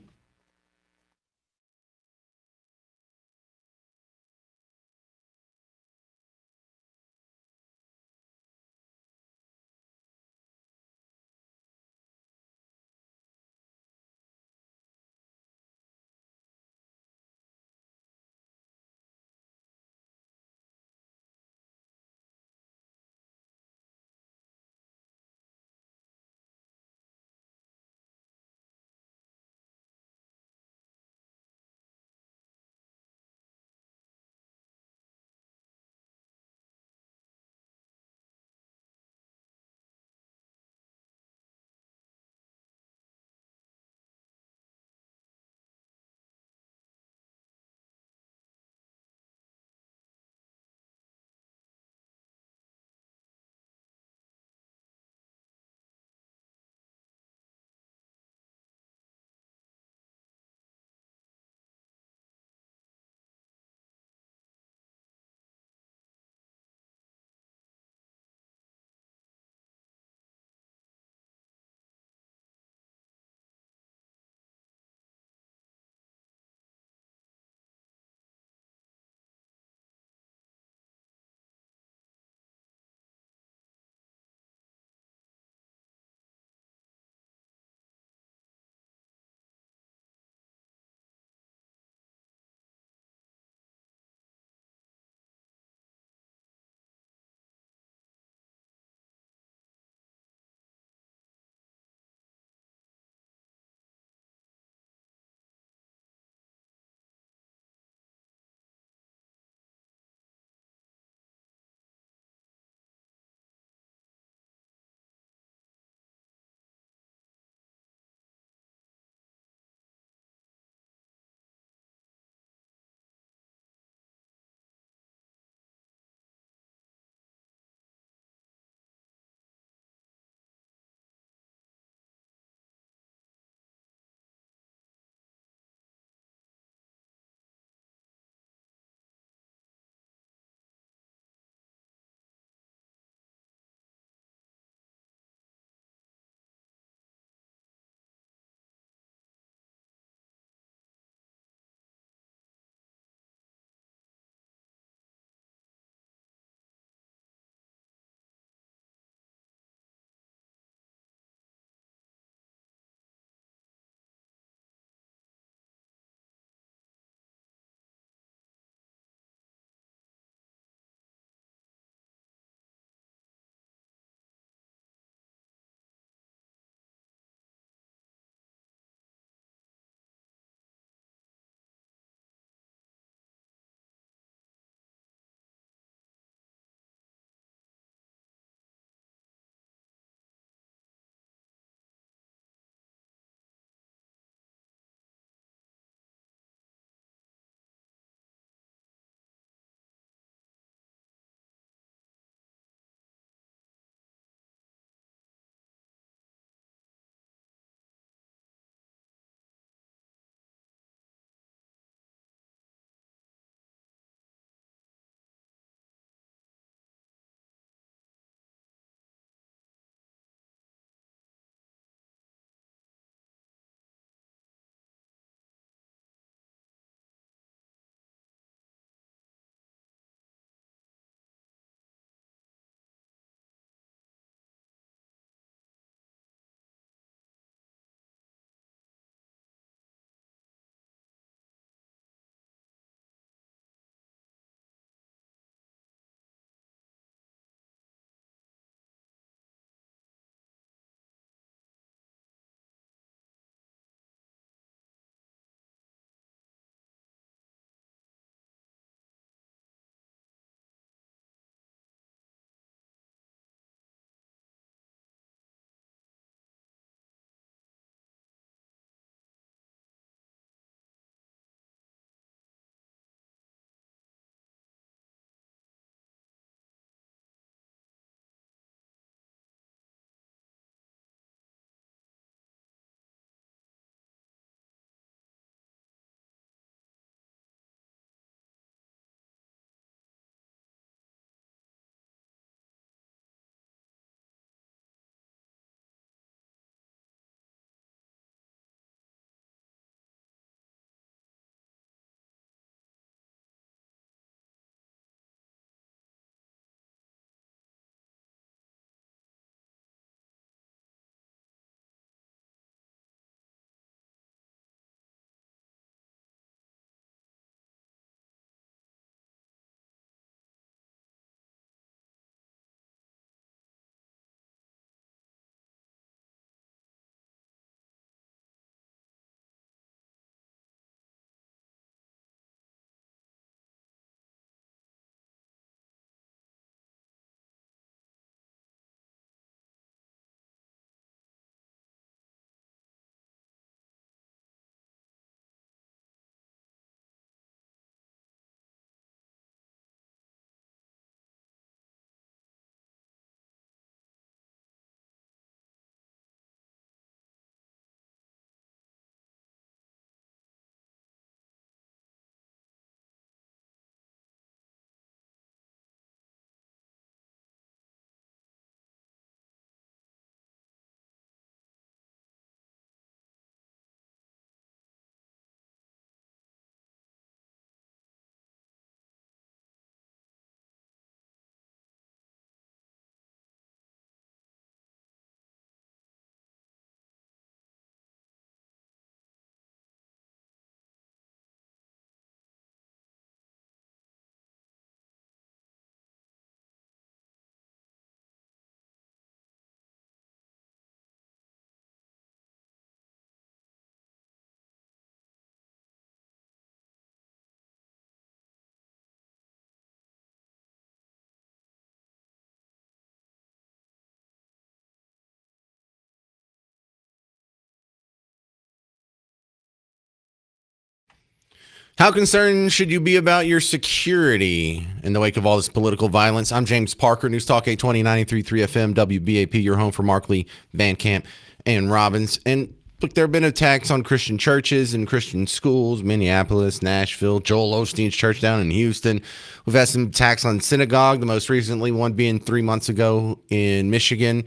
How concerned should you be about your security in the wake of all this political violence? I'm James Parker, News Talk 820, 93.3 FM, WBAP, your home for Markley, Van Camp, and Robbins. And look, there have been attacks on Christian churches and Christian schools, Minneapolis, Nashville, Joel Osteen's church down in Houston. We've had some attacks on synagogue, the most recently one being 3 months ago in Michigan.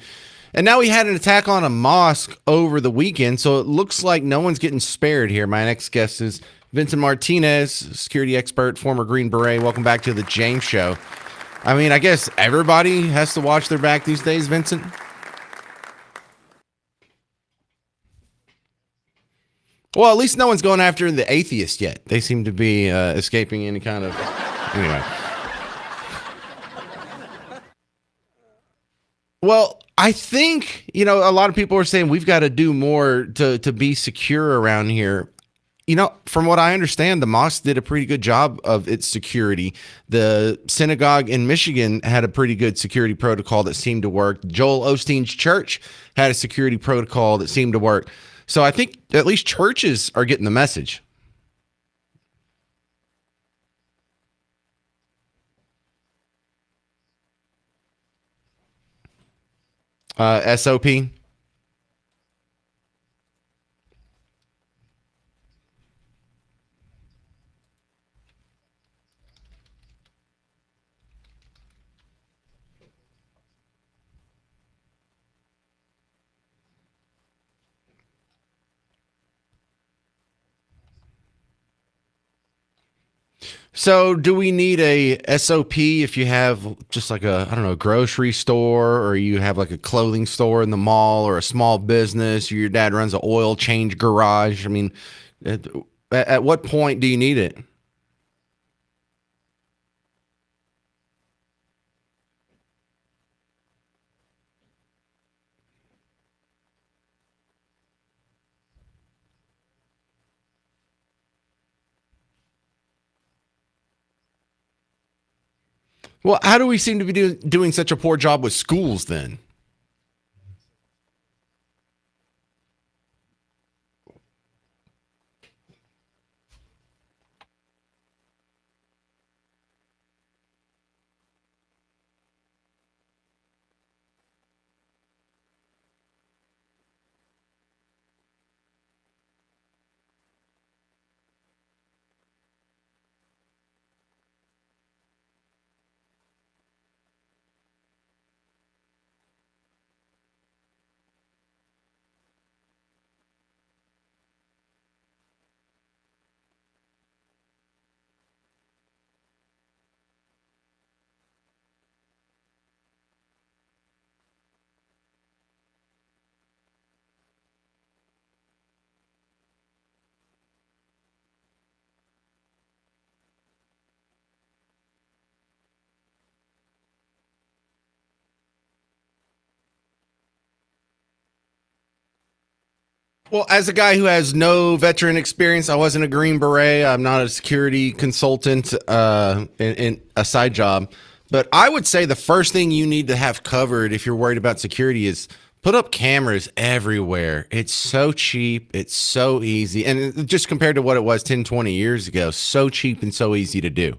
And now we had an attack on a mosque over the weekend, so it looks like no one's getting spared here. My next guest is Vincent Martinez, security expert, former Green Beret. Welcome back to the James Show. I mean, I guess everybody has to watch their back these days, Vincent. Well, at least no one's going after the atheist yet. They seem to be escaping any kind of... Anyway. Well, I think, a lot of people are saying we've got to do more to be secure around here. From what I understand, the mosque did a pretty good job of its security. The synagogue in Michigan had a pretty good security protocol that seemed to work. Joel Osteen's church had a security protocol that seemed to work. So I think at least churches are getting the message. SOP. So do we need a SOP if you have just like a grocery store, or you have like a clothing store in the mall, or a small business, or your dad runs an oil change garage? I mean, at what point do you need it? Well, how do we seem to be doing such a poor job with schools then? Well, as a guy who has no veteran experience, I wasn't a Green Beret. I'm not a security consultant in a side job. But I would say the first thing you need to have covered if you're worried about security is put up cameras everywhere. It's so cheap. It's so easy. And just compared to what it was 10, 20 years ago, so cheap and so easy to do.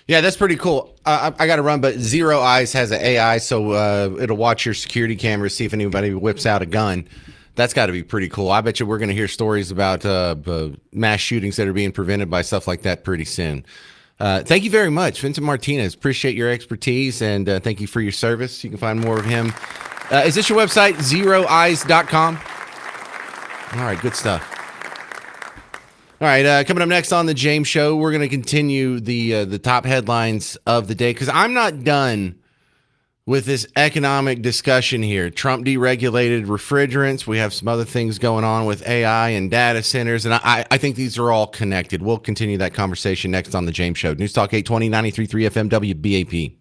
Yeah, that's pretty cool. I got to run, but Zero Eyes has an AI, so it'll watch your security cameras, see if anybody whips out a gun. That's got to be pretty cool. I bet you we're going to hear stories about mass shootings that are being prevented by stuff like that pretty soon. Thank you very much, Vincent Martinez. Appreciate your expertise, and thank you for your service. You can find more of him. Is this your website, zeroeyes.com? All right, good stuff. All right, coming up next on the James Show, we're going to continue the top headlines of the day because I'm not done with this economic discussion here. Trump deregulated refrigerants. We have some other things going on with AI and data centers, and I think these are all connected. We'll continue that conversation next on the James Show. News Talk 820, 93.3 FM, WBAP.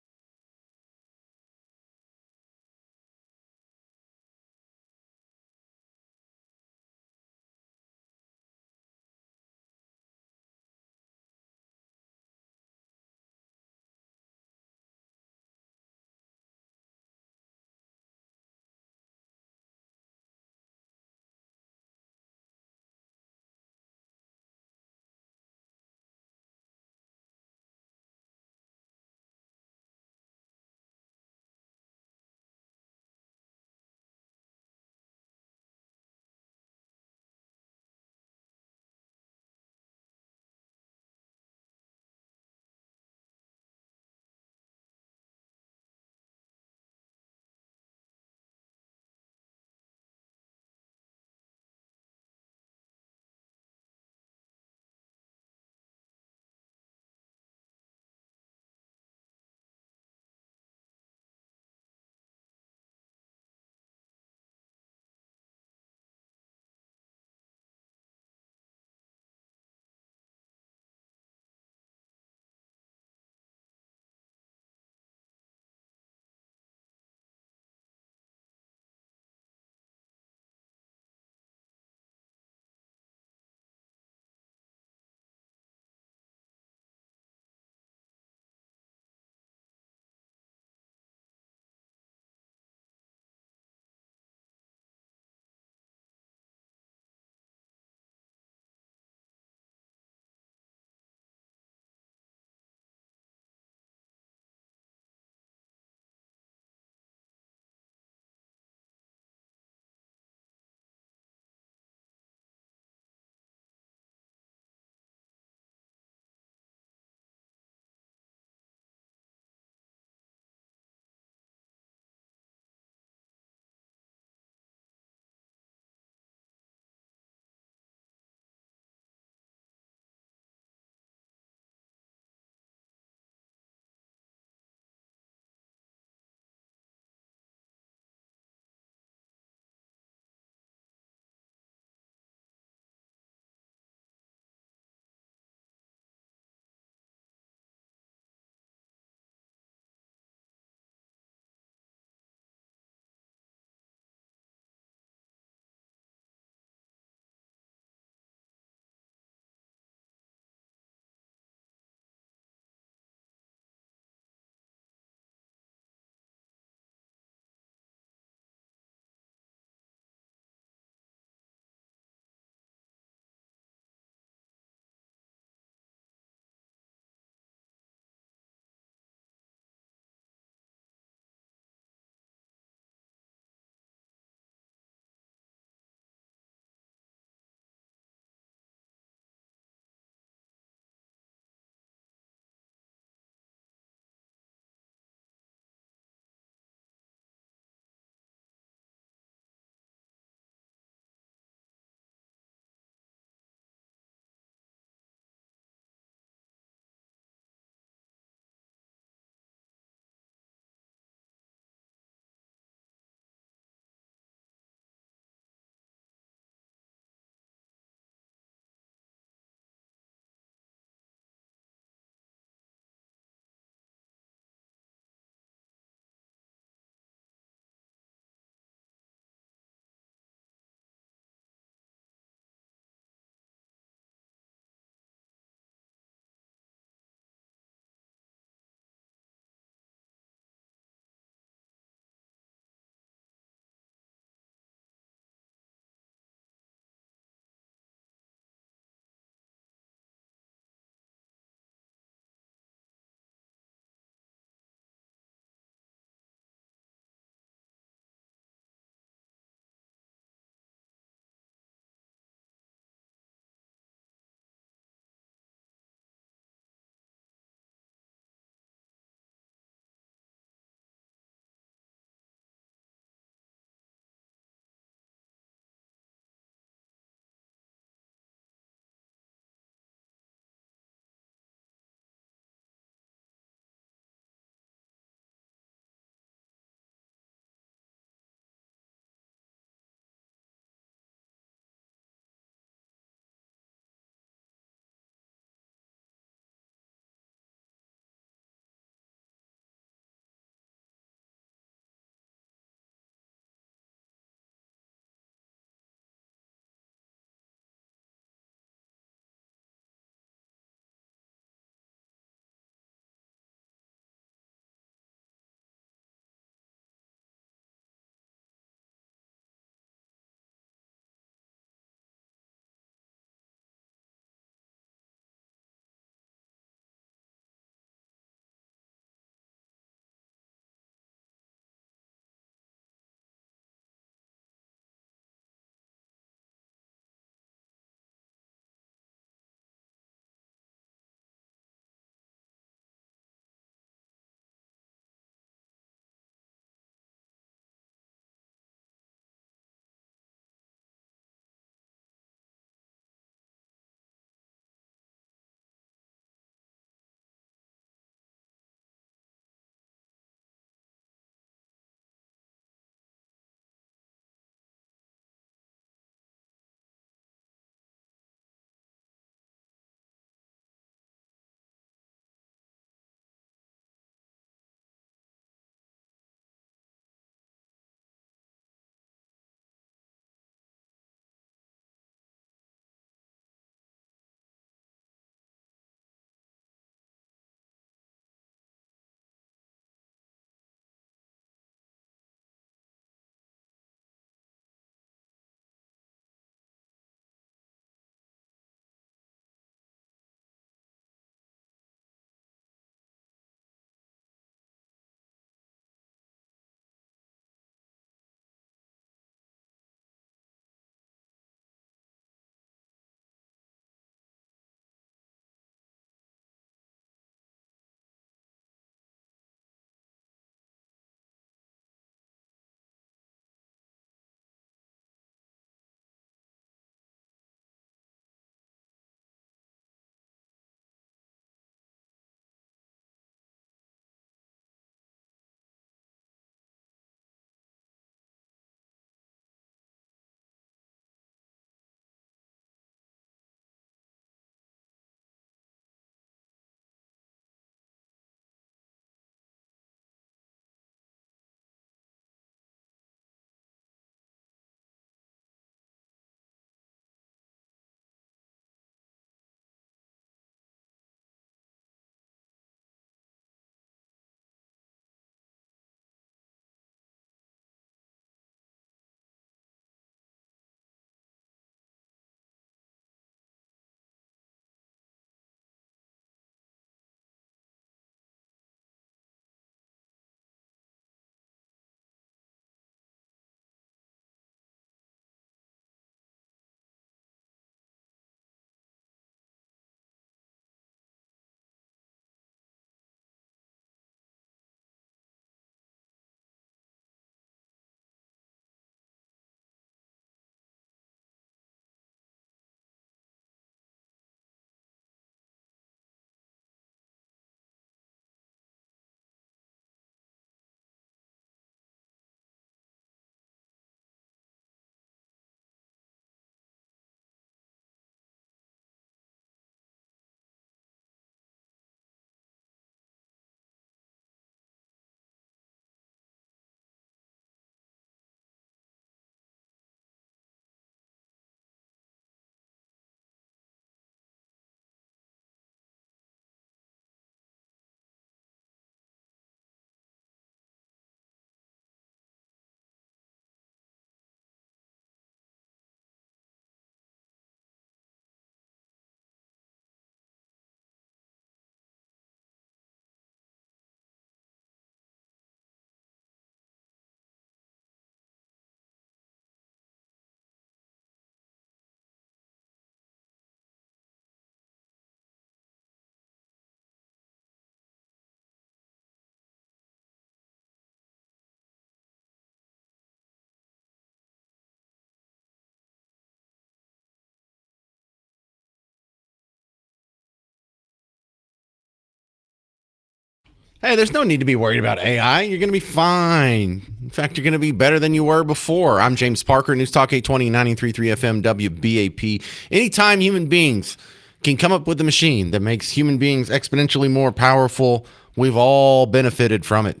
Hey, there's no need to be worried about AI. You're going to be fine. In fact, you're going to be better than you were before. I'm James Parker, News Talk 820, 93.3 FM, WBAP. Anytime human beings can come up with a machine that makes human beings exponentially more powerful, we've all benefited from it.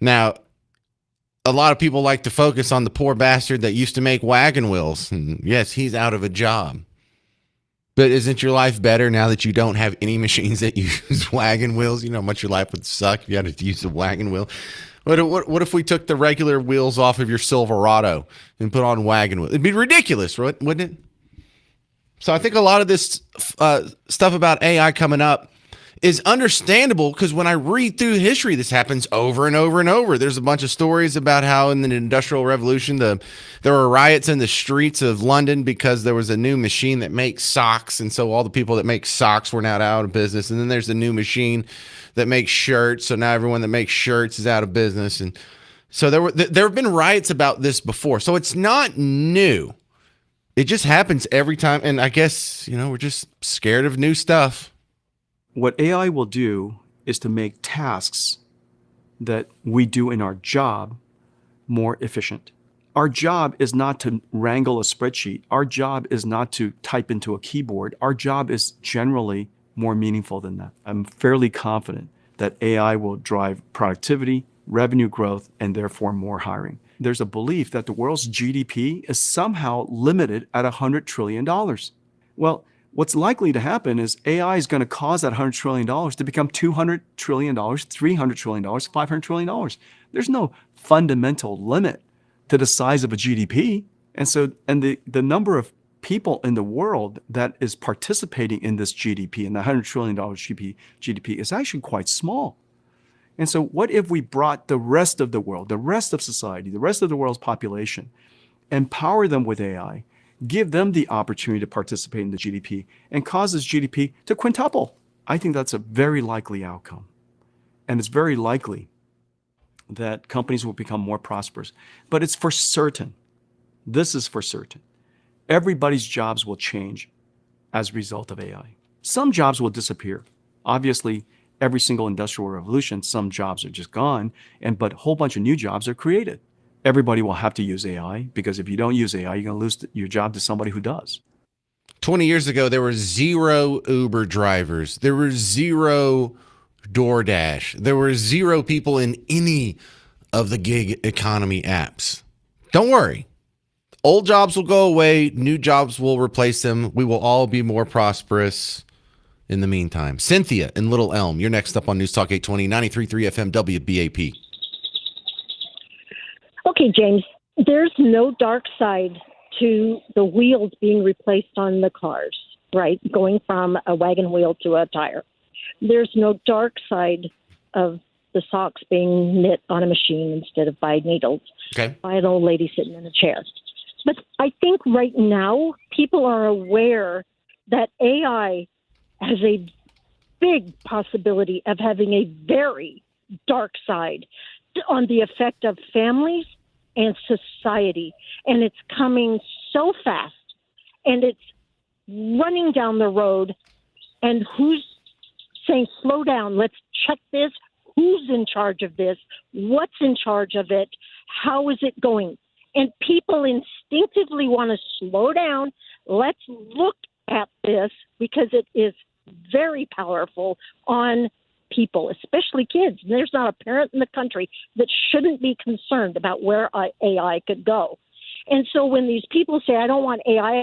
Now, a lot of people like to focus on the poor bastard that used to make wagon wheels. And yes, he's out of a job. But isn't your life better now that you don't have any machines that use wagon wheels? You know how much your life would suck if you had to use a wagon wheel. What if we took the regular wheels off of your Silverado and put on wagon wheels? It'd be ridiculous, wouldn't it? So I think a lot of this stuff about AI coming up is understandable because when I read through history, this happens over and over and over. There's a bunch of stories about how in the Industrial Revolution, there were riots in the streets of London because there was a new machine that makes socks. And so all the people that make socks were now out of business. And then there's a new machine that makes shirts. So now everyone that makes shirts is out of business. And so there have been riots about this before. So it's not new. It just happens every time. And I guess, we're just scared of new stuff. What AI will do is to make tasks that we do in our job more efficient. Our job is not to wrangle a spreadsheet. Our job is not to type into a keyboard. Our job is generally more meaningful than that. I'm fairly confident that AI will drive productivity, revenue growth, and therefore more hiring. There's a belief that the world's GDP is somehow limited at $100 trillion. Well, what's likely to happen is AI is going to cause that $100 trillion to become $200 trillion, $300 trillion, $500 trillion. There's no fundamental limit to the size of a GDP. And the number of people in the world that is participating in this GDP, in the $100 trillion GDP, is actually quite small. And so what if we brought the rest of the world, the rest of society, the rest of the world's population, empower them with AI, give them the opportunity to participate in the GDP, and cause this GDP to quintuple? I think that's a very likely outcome. And it's very likely that companies will become more prosperous. But it's for certain. This is for certain. Everybody's jobs will change as a result of AI. Some jobs will disappear. Obviously, every single industrial revolution, some jobs are just gone, but a whole bunch of new jobs are created. Everybody will have to use AI because if you don't use AI, you're going to lose your job to somebody who does. 20 years ago, there were 0 Uber drivers. There were 0 DoorDash. There were 0 people in any of the gig economy apps. Don't worry. Old jobs will go away. New jobs will replace them. We will all be more prosperous in the meantime. Cynthia in Little Elm, you're next up on News Talk 820, 93.3 FM WBAP. Okay, James, there's no dark side to the wheels being replaced on the cars, right? Going from a wagon wheel to a tire. There's no dark side of the socks being knit on a machine instead of by needles, by an old lady sitting in a chair. But I think right now people are aware that AI has a big possibility of having a very dark side on the effect of families and society. And it's coming so fast and it's running down the road. And who's saying, slow down, let's check this. Who's in charge of this? What's in charge of it? How is it going? And people instinctively want to slow down. Let's look at this because it is very powerful on people, especially kids. There's not a parent in the country that shouldn't be concerned about where AI could go. And so when these people say, I don't want AI,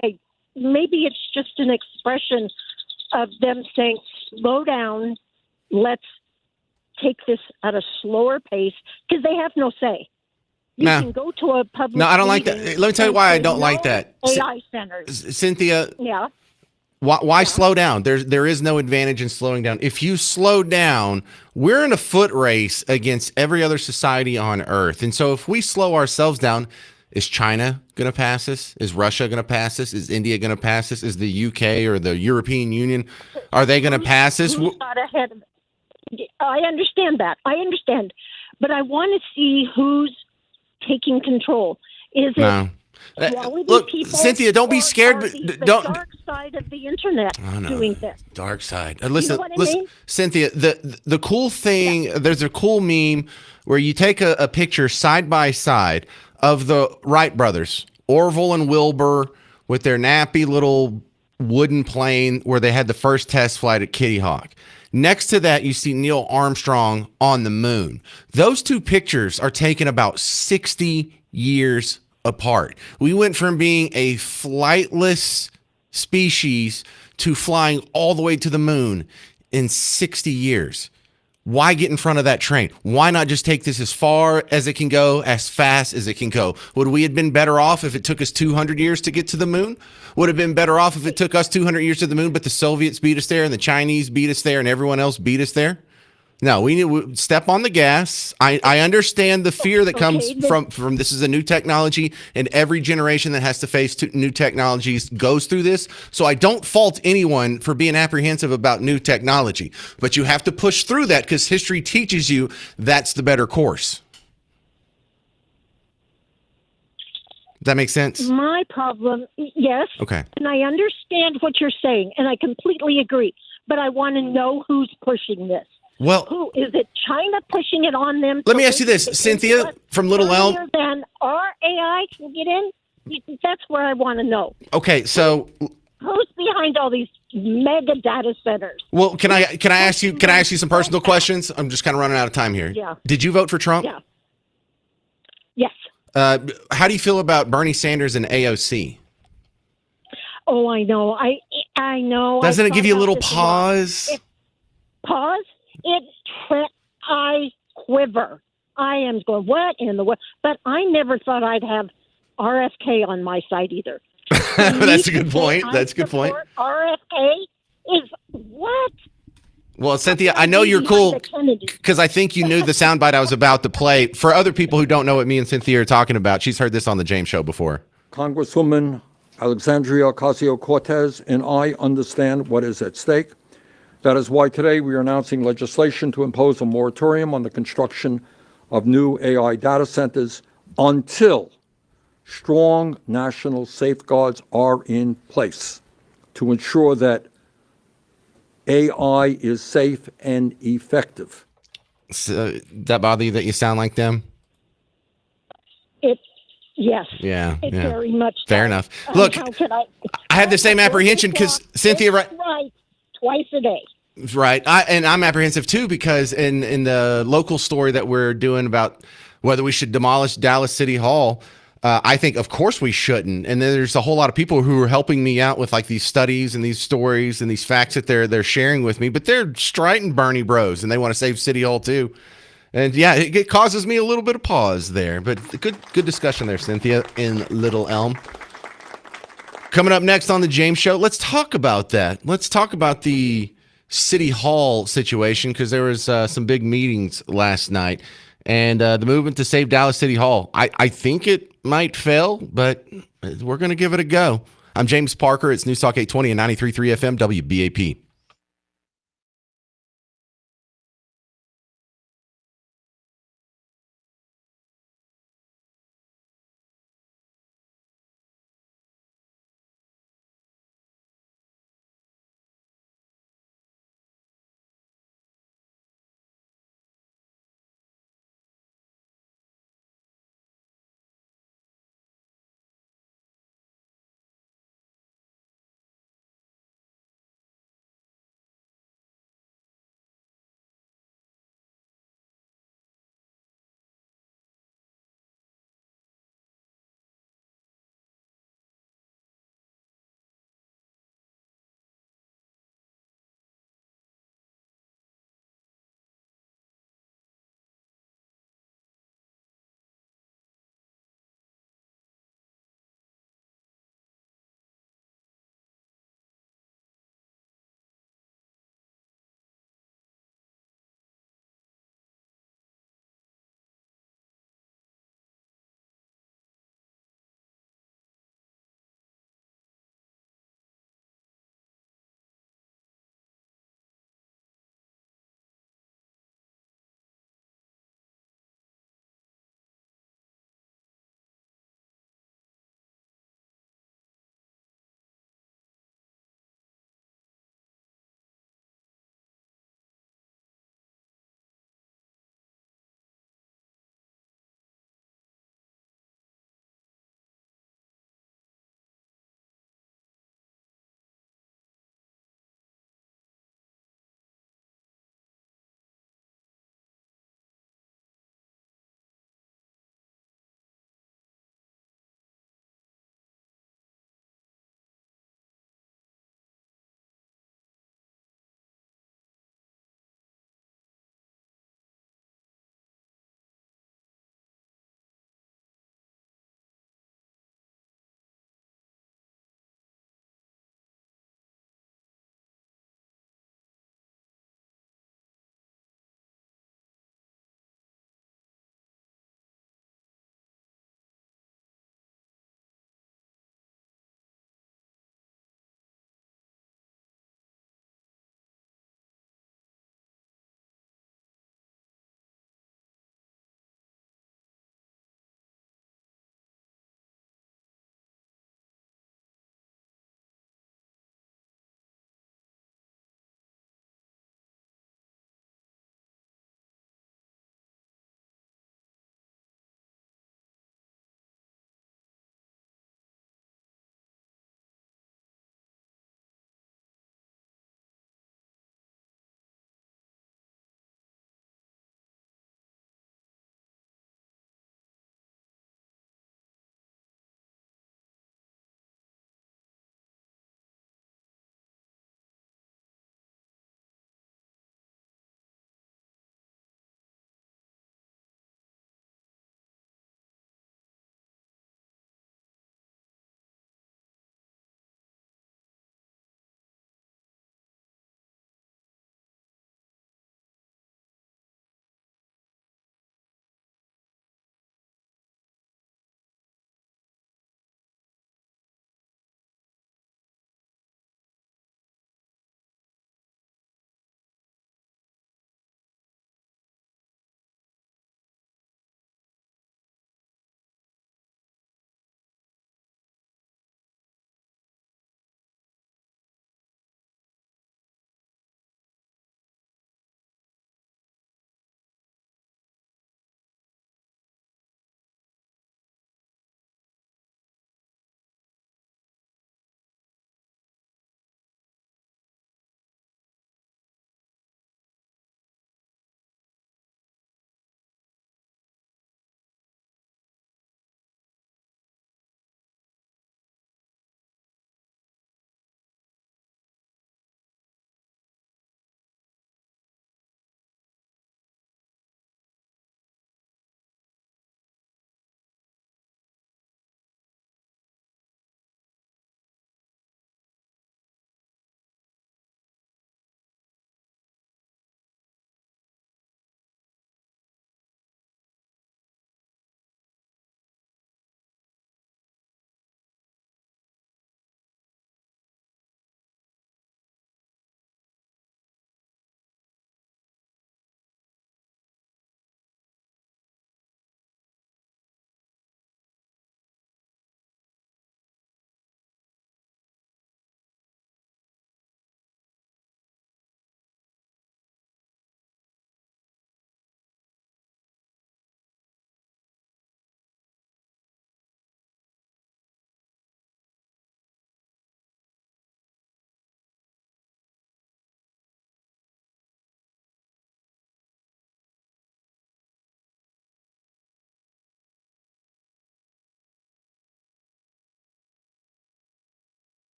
maybe it's just an expression of them saying, slow down, let's take this at a slower pace, because they have no say. You can go to a public No, I don't like that. Let me tell you why I don't like that. AI centers. Cynthia. Yeah. Why slow down? There is no advantage in slowing down. If you slow down, we're in a foot race against every other society on Earth. And so if we slow ourselves down, is China going to pass us? Is Russia going to pass us? Is India going to pass us? Is the UK or the European Union, are they going to pass us? Who's not ahead of it? I understand that. I understand. But I want to see who's taking control. Is it Quality Look, people Cynthia, don't be are scared. the Don't. dark side of the internet I know. doing this. Dark side. Listen, what I listen, mean? Cynthia. The cool thing. There's a cool meme where you take a picture side by side of the Wright brothers, Orville and Wilbur, with their nappy little wooden plane where they had the first test flight at Kitty Hawk. Next to that, you see Neil Armstrong on the moon. Those two pictures are taken about 60 years apart. We went from being a flightless species to flying all the way to the moon in 60 years. Why get in front of that train? Why not just take this as far as it can go, as fast as it can go? Would we have been better off if it took us 200 years to get to the moon? Would have been better off if it took us 200 years to the moon, but the Soviets beat us there and the Chinese beat us there and everyone else beat us there? No, we need to step on the gas. I understand the fear that comes from this is a new technology, and every generation that has to face new technologies goes through this. So I don't fault anyone for being apprehensive about new technology, but you have to push through that because history teaches you that's the better course. Does that make sense? My problem, yes. Okay. And I understand what you're saying, and I completely agree. But I want to know who's pushing this. Well, who is it? China pushing it on them? Let me ask you this, Cynthia from Little Elm. Then our AI can get in. That's where I want to know. Okay, so who's behind all these mega data centers? Well, can I ask you some personal questions? I'm just kind of running out of time here. Yeah. Did you vote for Trump? Yeah. Yes. How do you feel about Bernie Sanders and AOC? Oh, I know. I know. Doesn't it give you a little pause? Pause? I quiver. I am going, what in the world? But I never thought I'd have RFK on my side either. That's a good point. That's a good point. RFK is what? Well, Cynthia, I know you're cool because I think you knew the soundbite I was about to play. For other people who don't know what me and Cynthia are talking about, she's heard this on the James Show before. Congresswoman Alexandria Ocasio-Cortez and I understand what is at stake. That is why today we are announcing legislation to impose a moratorium on the construction of new AI data centers until strong national safeguards are in place to ensure that AI is safe and effective. So, that bother you that you sound like them? Yes. Yeah. It yeah. very much. Fair enough. Look, I have the same apprehension because Cynthia, right? Twice a day. Right. I'm apprehensive too because in the local story that we're doing about whether we should demolish Dallas City Hall, I think of course we shouldn't. And then there's a whole lot of people who are helping me out with like these studies and these stories and these facts that they're sharing with me, but they're striding Bernie bros and they want to save City Hall too. And yeah, it causes me a little bit of pause there, but good discussion there, Cynthia in Little Elm. Coming up next on the James Show, let's talk about that. Let's talk about the City Hall situation because there was some big meetings last night and the movement to save Dallas City Hall. I think it might fail, but we're going to give it a go. I'm James Parker. It's News Talk 820 and 93.3 FM WBAP.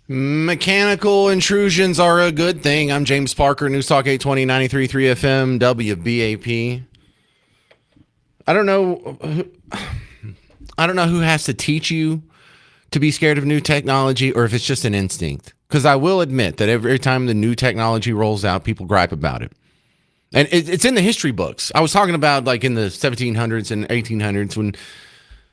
Mechanical intrusions are a good thing. I'm James Parker, News Talk 820, 93.3 FM, WBAP. I don't know who has to teach you to be scared of new technology or if it's just an instinct. Because I will admit that every time the new technology rolls out, people gripe about it. And it's in the history books. I was talking about like in the 1700s and 1800s when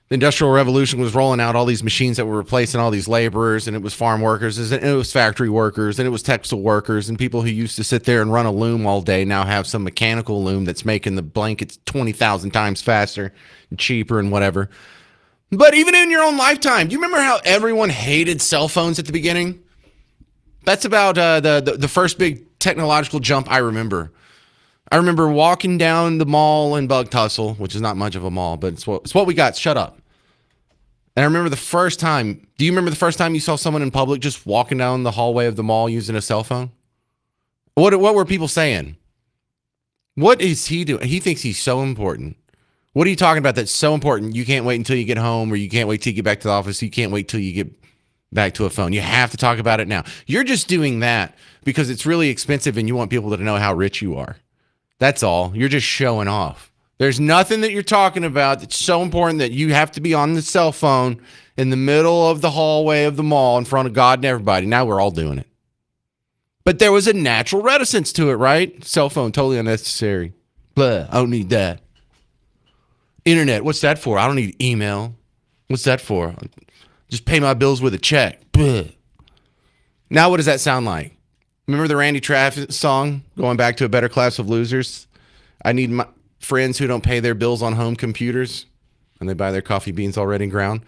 the Industrial Revolution was rolling out all these machines that were replacing all these laborers, and it was farm workers, and it was factory workers, and it was textile workers, and people who used to sit there and run a loom all day now have some mechanical loom that's making the blankets 20,000 times faster and cheaper and whatever. But even in your own lifetime, do you remember how everyone hated cell phones at the beginning? That's about the first big technological jump I remember. I remember walking down the mall in Bug Tussle, which is not much of a mall, but it's what we got. Shut up. And I remember the first time. Do you remember the first time you saw someone in public just walking down the hallway of the mall using a cell phone? What were people saying? What is he doing? He thinks he's so important. What are you talking about that's so important? You can't wait until you get home, or you can't wait till you get back to the office. You can't wait till you get back to a phone. You have to talk about it now. You're just doing that because it's really expensive and you want people to know how rich you are. That's all. You're just showing off. There's nothing that you're talking about that's so important that you have to be on the cell phone in the middle of the hallway of the mall in front of God and everybody. Now we're all doing it. But there was a natural reticence to it, right? Cell phone, totally unnecessary. Blah, I don't need that. Internet, what's that for? I don't need email. What's that for? Just pay my bills with a check. Blah. Now what does that sound like? Remember the Randy Travis song, Going Back to a Better Class of Losers? I need my friends who don't pay their bills on home computers and they buy their coffee beans already ground.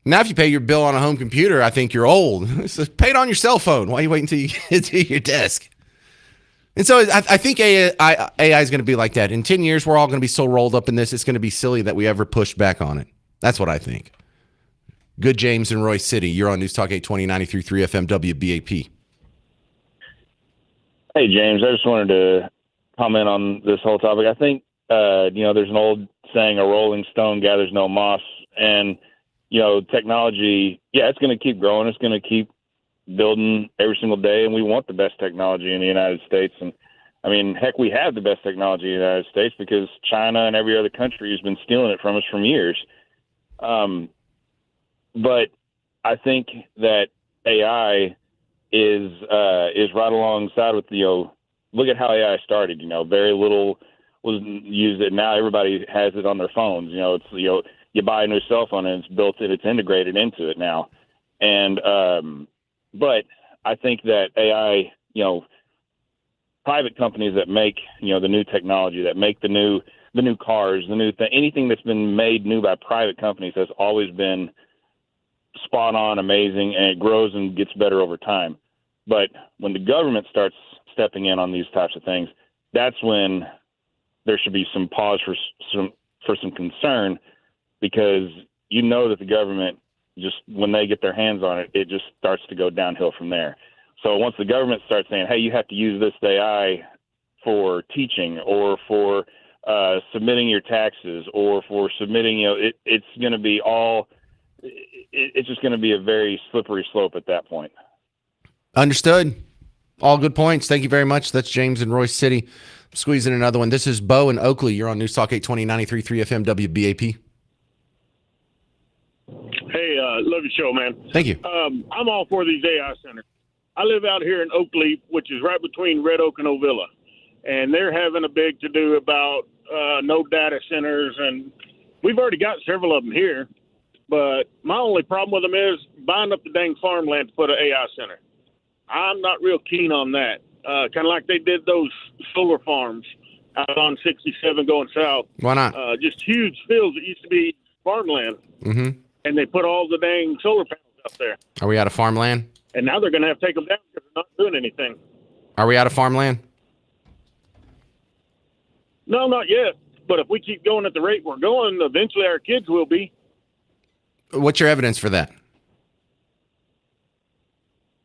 Now, if you pay your bill on a home computer, I think you're old. So pay it on your cell phone. Why are you waiting until you get to your desk? And so I think AI is going to be like that. In 10 years, we're all going to be so rolled up in this, it's going to be silly that we ever push back on it. That's what I think. Good James in Royce City. You're on News Talk 820, 93.3 FM, WBAP. Hey, James, I just wanted to comment on this whole topic. I think, there's an old saying, a rolling stone gathers no moss. And, technology, it's going to keep growing. It's going to keep building every single day. And we want the best technology in the United States. And, heck, we have the best technology in the United States because China and every other country has been stealing it from us for years. But I think that AI is right alongside with, look at how AI started, very little was used, and now everybody has it on their phones. It's, you buy a new cell phone and it's built in, it's integrated into it now. And, but I think that AI, private companies that make, the new technology, that make the new cars, anything that's been made new by private companies has always been spot on, amazing, and it grows and gets better over time. But when the government starts stepping in on these types of things, that's when there should be some pause for some concern, because that the government, just when they get their hands on it, it just starts to go downhill from there. So once the government starts saying, hey, you have to use this AI for teaching or for submitting your taxes or for submitting, it's going to be it's just going to be a very slippery slope at that point. Understood. All good points. Thank you very much. That's James in Royce City. Squeezing another one. This is Bo in Oakley. You're on News Talk 820, 93.3 FM, WBAP. Hey, love your show, man. Thank you. I'm all for these AI centers. I live out here in Oakley, which is right between Red Oak and Ovilla, and they're having a big to-do about no data centers, and we've already got several of them here, but my only problem with them is buying up the dang farmland to put an AI center. I'm not real keen on that. Kind of like they did those solar farms out on 67 going south. Why not? Just huge fields that used to be farmland. Mm-hmm. And they put all the dang solar panels up there. Are we out of farmland? And now they're going to have to take them down because they're not doing anything. Are we out of farmland? No, not yet. But if we keep going at the rate we're going, eventually our kids will be. What's your evidence for that?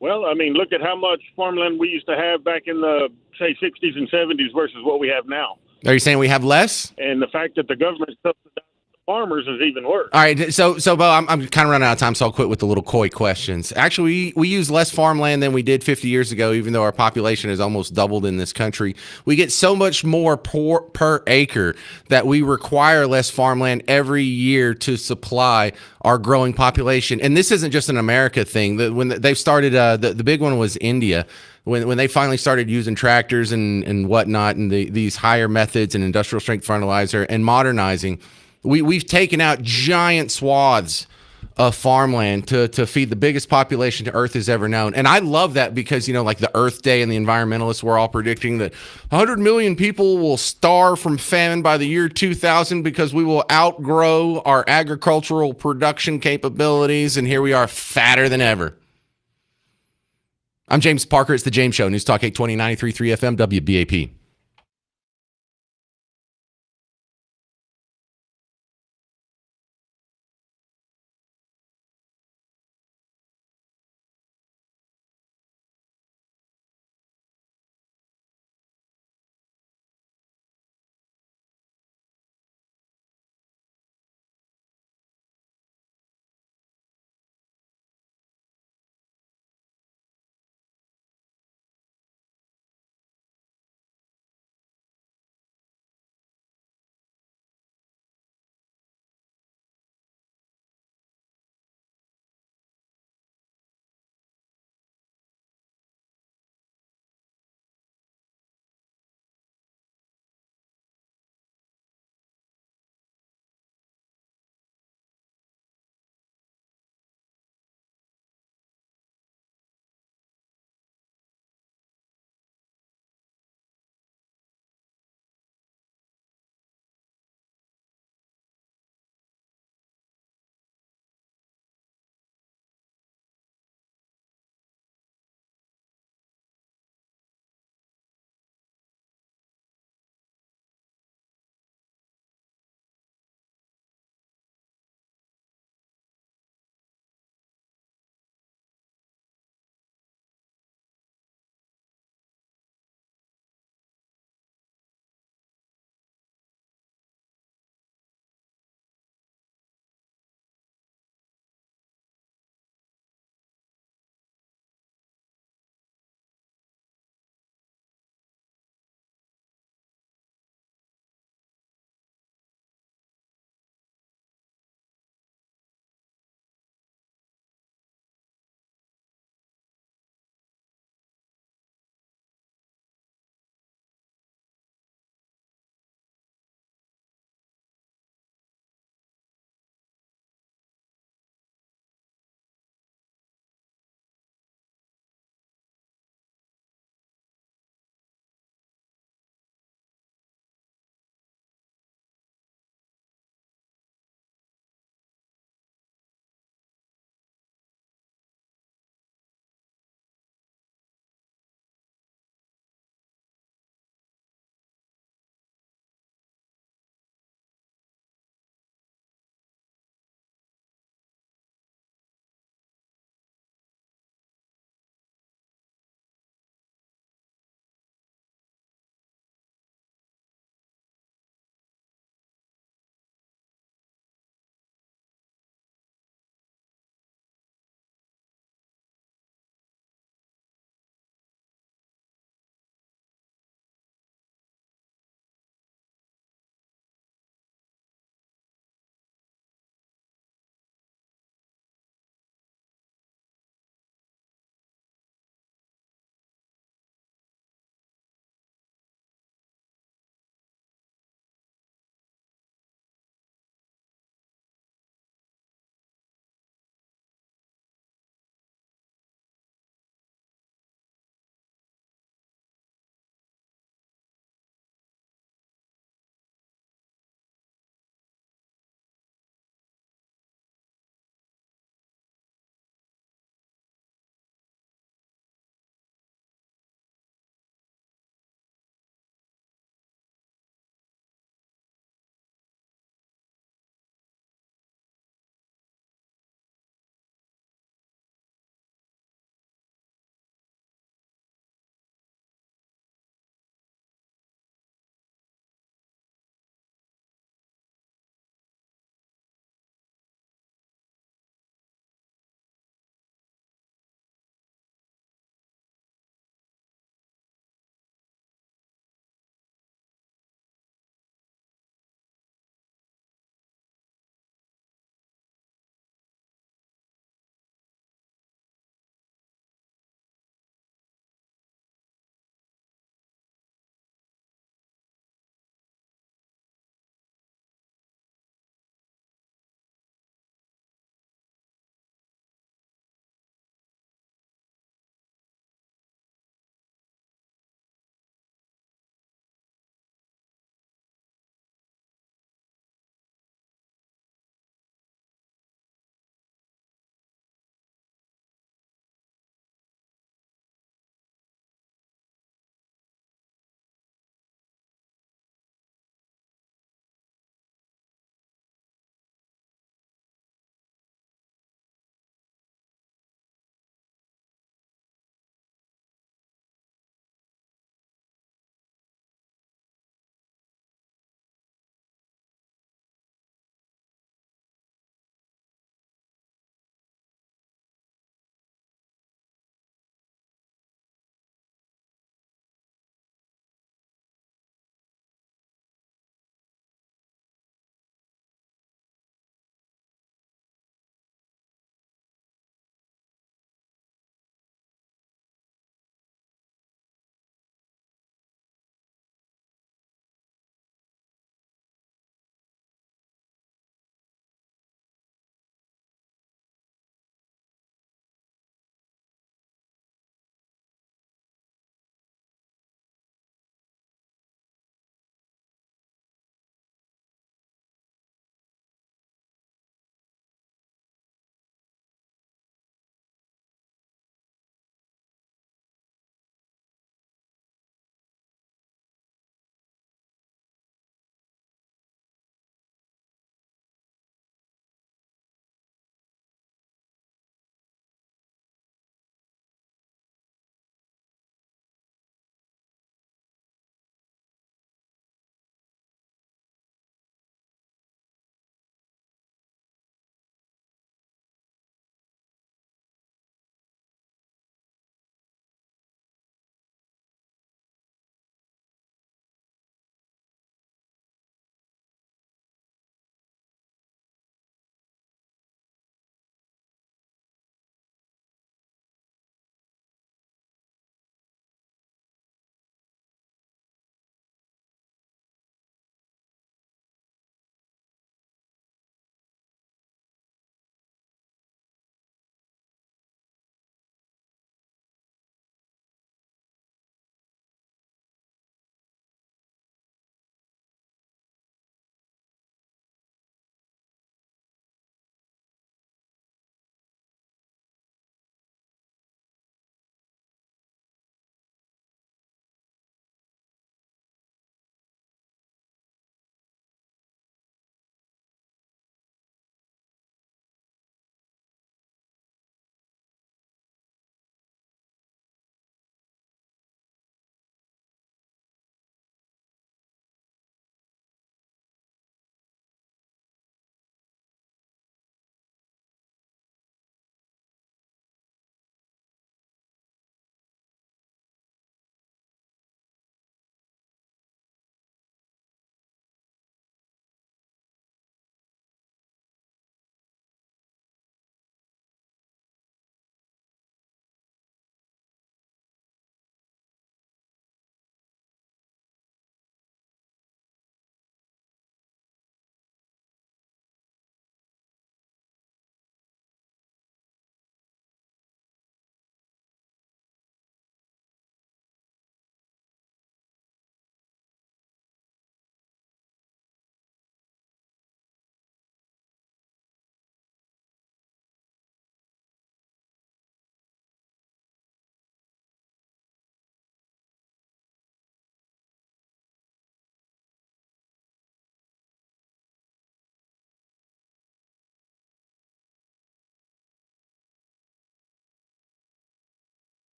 Well, look at how much farmland we used to have back in the, say, 60s and 70s versus what we have now. Are you saying we have less? And the fact that the government subsidizes farmers is even worse. All right, so Bo, I'm kind of running out of time, so I'll quit with the little coy questions. Actually, we use less farmland than we did 50 years ago, even though our population has almost doubled in this country. We get so much more per acre that we require less farmland every year to supply our growing population. And this isn't just an America thing. When they've started, the big one was India. When they finally started using tractors and whatnot, and these higher methods and industrial strength fertilizer and modernizing, we've taken out giant swaths of farmland to feed the biggest population Earth has ever known. And I love that because, like the Earth Day and the environmentalists were all predicting that 100 million people will starve from famine by the year 2000 because we will outgrow our agricultural production capabilities. And here we are, fatter than ever. I'm James Parker. It's The James Show. News Talk 820 93.3 FM WBAP.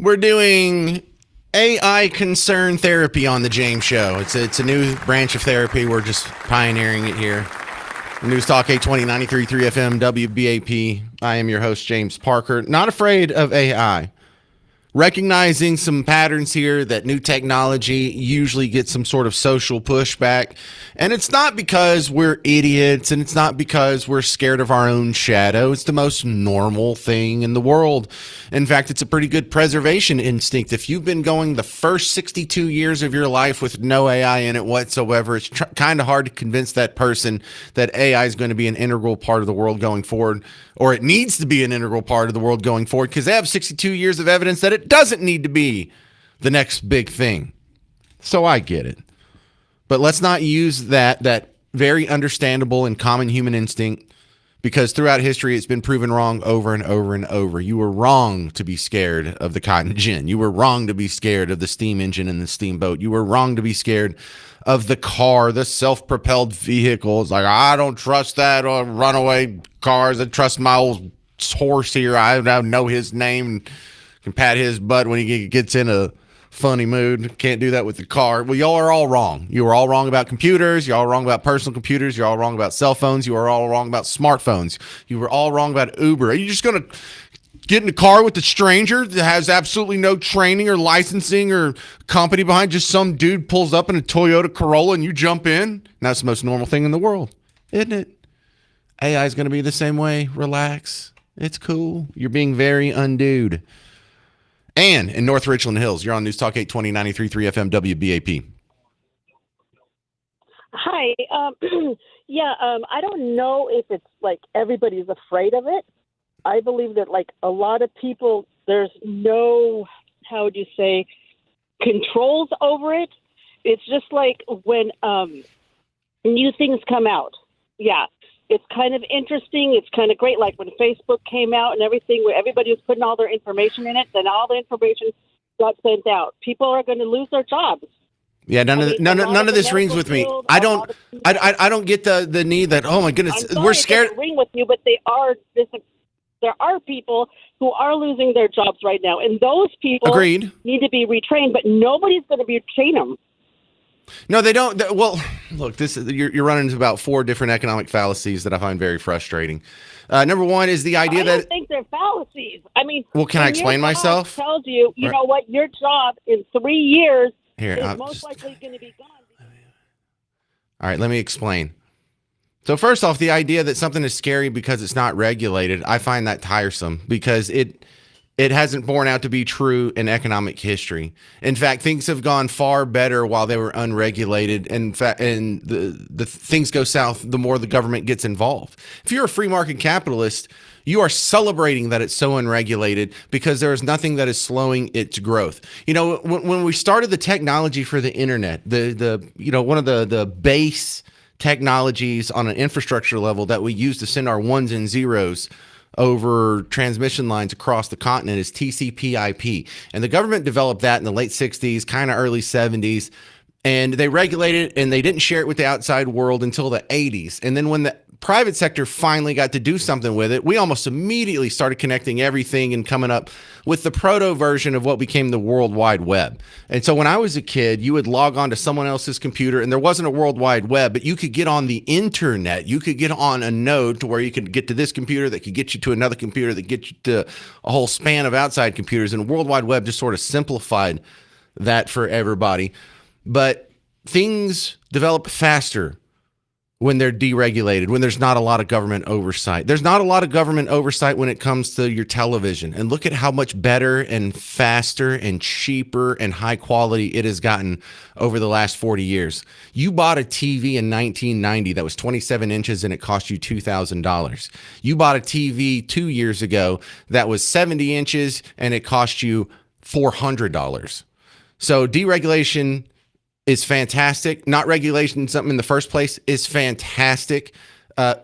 We're doing AI concern therapy on the James Show. It's a new branch of therapy. We're just pioneering it here. News Talk 820 93.3 FM WBAP. I am your host, James Parker. Not afraid of AI. Recognizing some patterns here that new technology usually gets some sort of social pushback. And it's not because we're idiots and it's not because we're scared of our own shadow. It's the most normal thing in the world. In fact, it's a pretty good preservation instinct. If you've been going the first 62 years of your life with no AI in it whatsoever, it's kind of hard to convince that person that AI is going to be an integral part of the world going forward, or it needs to be an integral part of the world going forward, because they have 62 years of evidence that it doesn't need to be the next big thing. So I get it. But let's not use that very understandable and common human instinct, because throughout history it's been proven wrong over and over and over. You were wrong to be scared of the cotton gin. You were wrong to be scared of the steam engine and the steamboat. You were wrong to be scared of the car, the self-propelled vehicles. Like, I don't trust that, or runaway cars. I trust my old horse here. I know his name, can pat his butt when he gets in a funny mood. Can't do that with the car. Well, y'all are all wrong. You were all wrong about computers. You're all wrong about personal computers. You're all wrong about cell phones. You were all wrong about smartphones. You were all wrong about Uber. Are you just going to get in a car with a stranger that has absolutely no training or licensing or company behind? Just some dude pulls up in a Toyota Corolla and you jump in? And that's the most normal thing in the world, isn't it? AI is going to be the same way. Relax. It's cool. You're being very undude. And in North Richland Hills, you're on News Talk 820 93.3 FM WBAP. Hi. I don't know if it's like everybody's afraid of it. I believe that like a lot of people, there's no, how would you say, controls over it. It's just like when new things come out. Yeah. It's kind of interesting. It's kind of great. Like when Facebook came out and everything, where everybody was putting all their information in it, then all the information got sent out. People are going to lose their jobs. Yeah, none of this rings with me. I don't get the need that, oh my goodness, we're scared. It doesn't ring with you, but there are people who are losing their jobs right now, and those people Agreed. Need to be retrained, but nobody's going to retrain them. No, they don't. Well, look, you're running into about 4 different economic fallacies that I find very frustrating. Number one is the idea that I don't think they're fallacies. I mean, well, can I explain myself? Tells you, you know what, your job in 3 years is most likely going to be gone. All right, let me explain. So first off, the idea that something is scary because it's not regulated, I find that tiresome, because it hasn't borne out to be true in economic history. In fact, things have gone far better while they were unregulated. In fact, and the things go south the more the government gets involved. If you're a free market capitalist, you are celebrating that it's so unregulated, because there is nothing that is slowing its growth. You know, when we started the technology for the internet, one of the base technologies on an infrastructure level that we use to send our ones and zeros over transmission lines across the continent is TCP/IP. And the government developed that in the late 60s, kind of early 70s. And they regulated it, and they didn't share it with the outside world until the 80s. And then when the private sector finally got to do something with it, we almost immediately started connecting everything and coming up with the proto version of what became the World Wide Web. And so when I was a kid, you would log on to someone else's computer, and there wasn't a World Wide Web, but you could get on the internet. You could get on a node to where you could get to this computer that could get you to another computer that gets you to a whole span of outside computers. And World Wide Web just sort of simplified that for everybody. But things develop faster when they're deregulated, when there's not a lot of government oversight. There's not a lot of government oversight when it comes to your television. And look at how much better and faster and cheaper and high quality it has gotten over the last 40 years. You bought a TV in 1990 that was 27 inches and it cost you $2,000. You bought a TV 2 years ago that was 70 inches and it cost you $400. So deregulation is fantastic. Not regulation something in the first place is fantastic.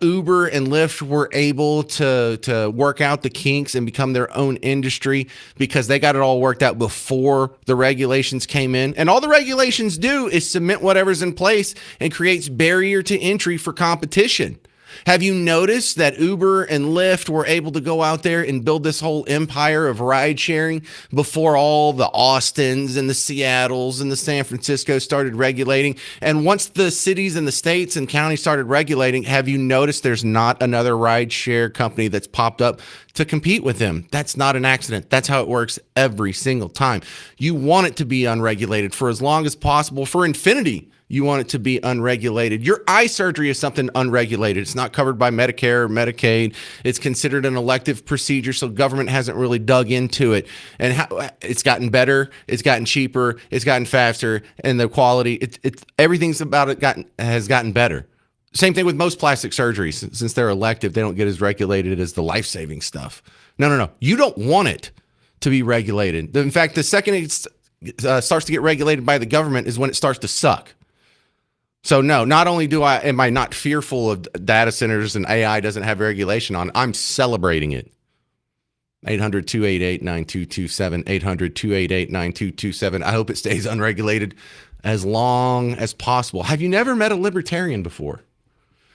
Uber and Lyft were able to work out the kinks and become their own industry because they got it all worked out before the regulations came in. And all the regulations do is cement whatever's in place and creates barrier to entry for competition. Have you noticed that Uber and Lyft were able to go out there and build this whole empire of ride sharing before all the Austins and the Seattles and the San Francisco started regulating? And once the cities and the states and counties started regulating, have you noticed there's not another ride share company that's popped up to compete with them? That's not an accident. That's how it works every single time. You want it to be unregulated for as long as possible. For infinity, you want it to be unregulated. Your eye surgery is something unregulated. It's not covered by Medicare or Medicaid. It's considered an elective procedure, so government hasn't really dug into it. And it's gotten better, it's gotten cheaper, it's gotten faster, and the quality, everything's about it has gotten better. Same thing with most plastic surgeries. Since they're elective, they don't get as regulated as the life-saving stuff. No. You don't want it to be regulated. In fact, the second it starts to get regulated by the government is when it starts to suck. So no, not only am I not fearful of data centers and AI doesn't have regulation on, I'm celebrating it. 800-288-9227, 800-288-9227. I hope it stays unregulated as long as possible. Have you never met a libertarian before?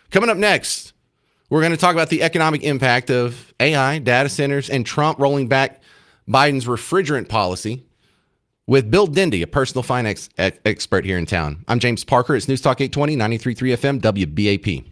Coming up next, we're going to talk about the economic impact of AI, data centers, and Trump rolling back Biden's refrigerant policy with Bill Dindy, a personal finance expert here in town. I'm James Parker. It's News Talk 820, 93.3 FM, WBAP.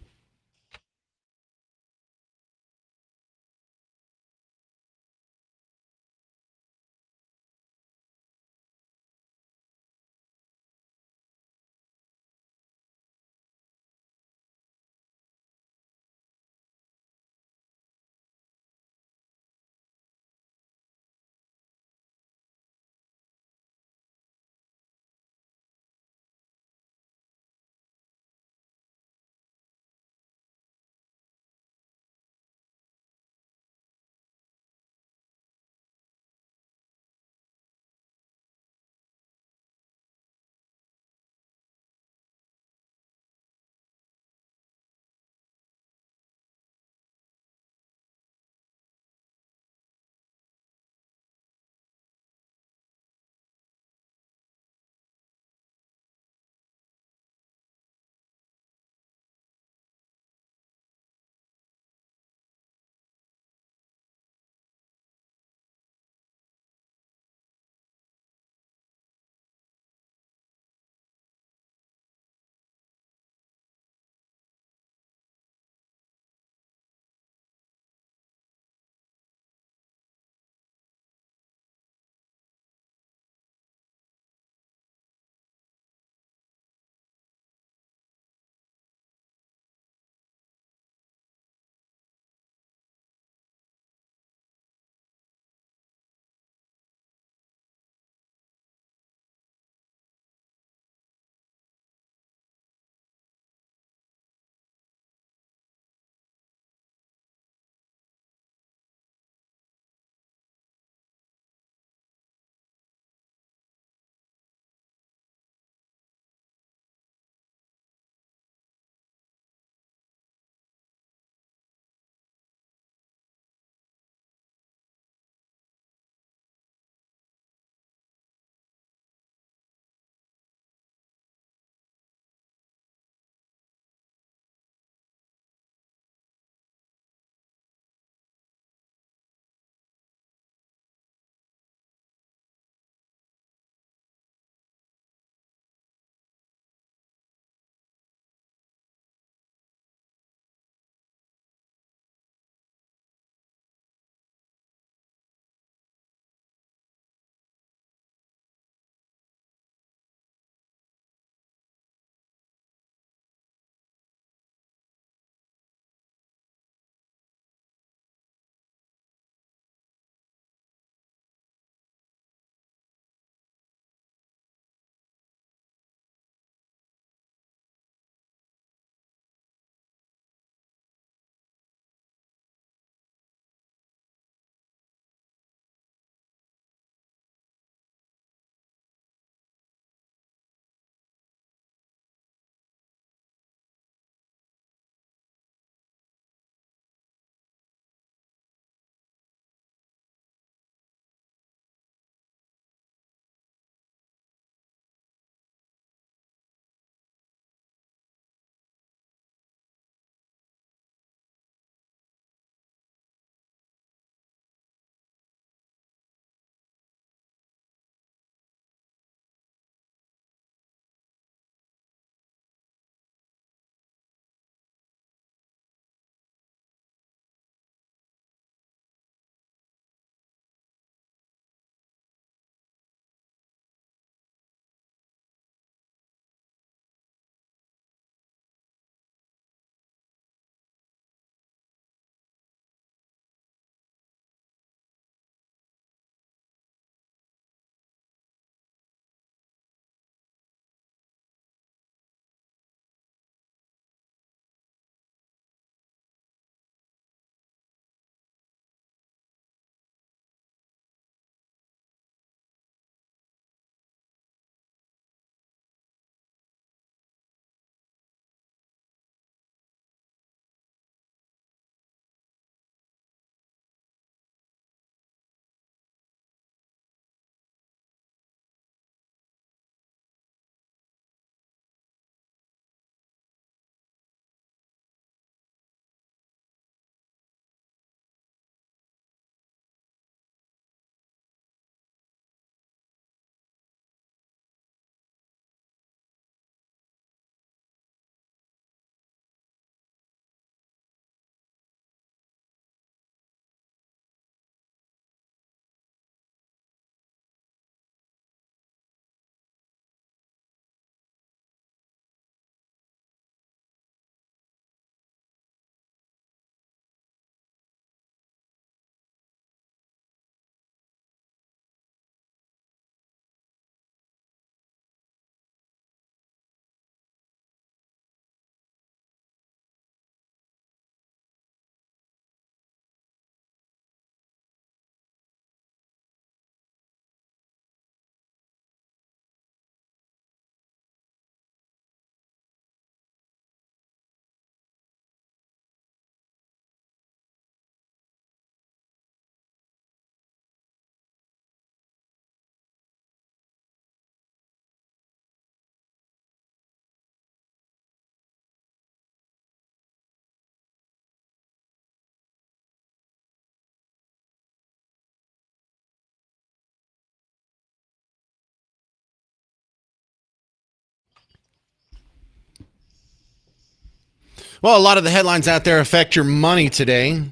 Well, a lot of the headlines out there affect your money today.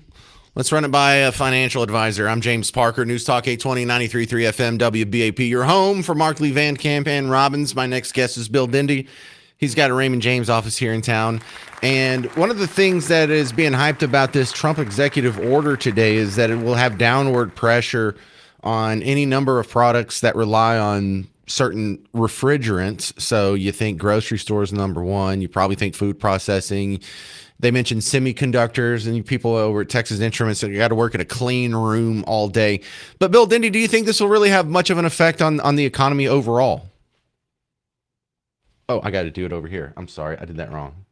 Let's run it by a financial advisor. I'm James Parker, News Talk 820, 93.3 FM, WBAP. Your home for Mark Lee Van Camp and Robbins. My next guest is Bill Dindy. He's got a Raymond James office here in town. And one of the things that is being hyped about this Trump executive order today is that it will have downward pressure on any number of products that rely on certain refrigerants. So you think grocery stores, number one. You probably think food processing. They mentioned semiconductors and people over at Texas Instruments that got to work in a clean room all day. But Bill Dindy, do you think this will really have much of an effect on the economy overall? Oh, I got to do it over here. I'm sorry. I did that wrong.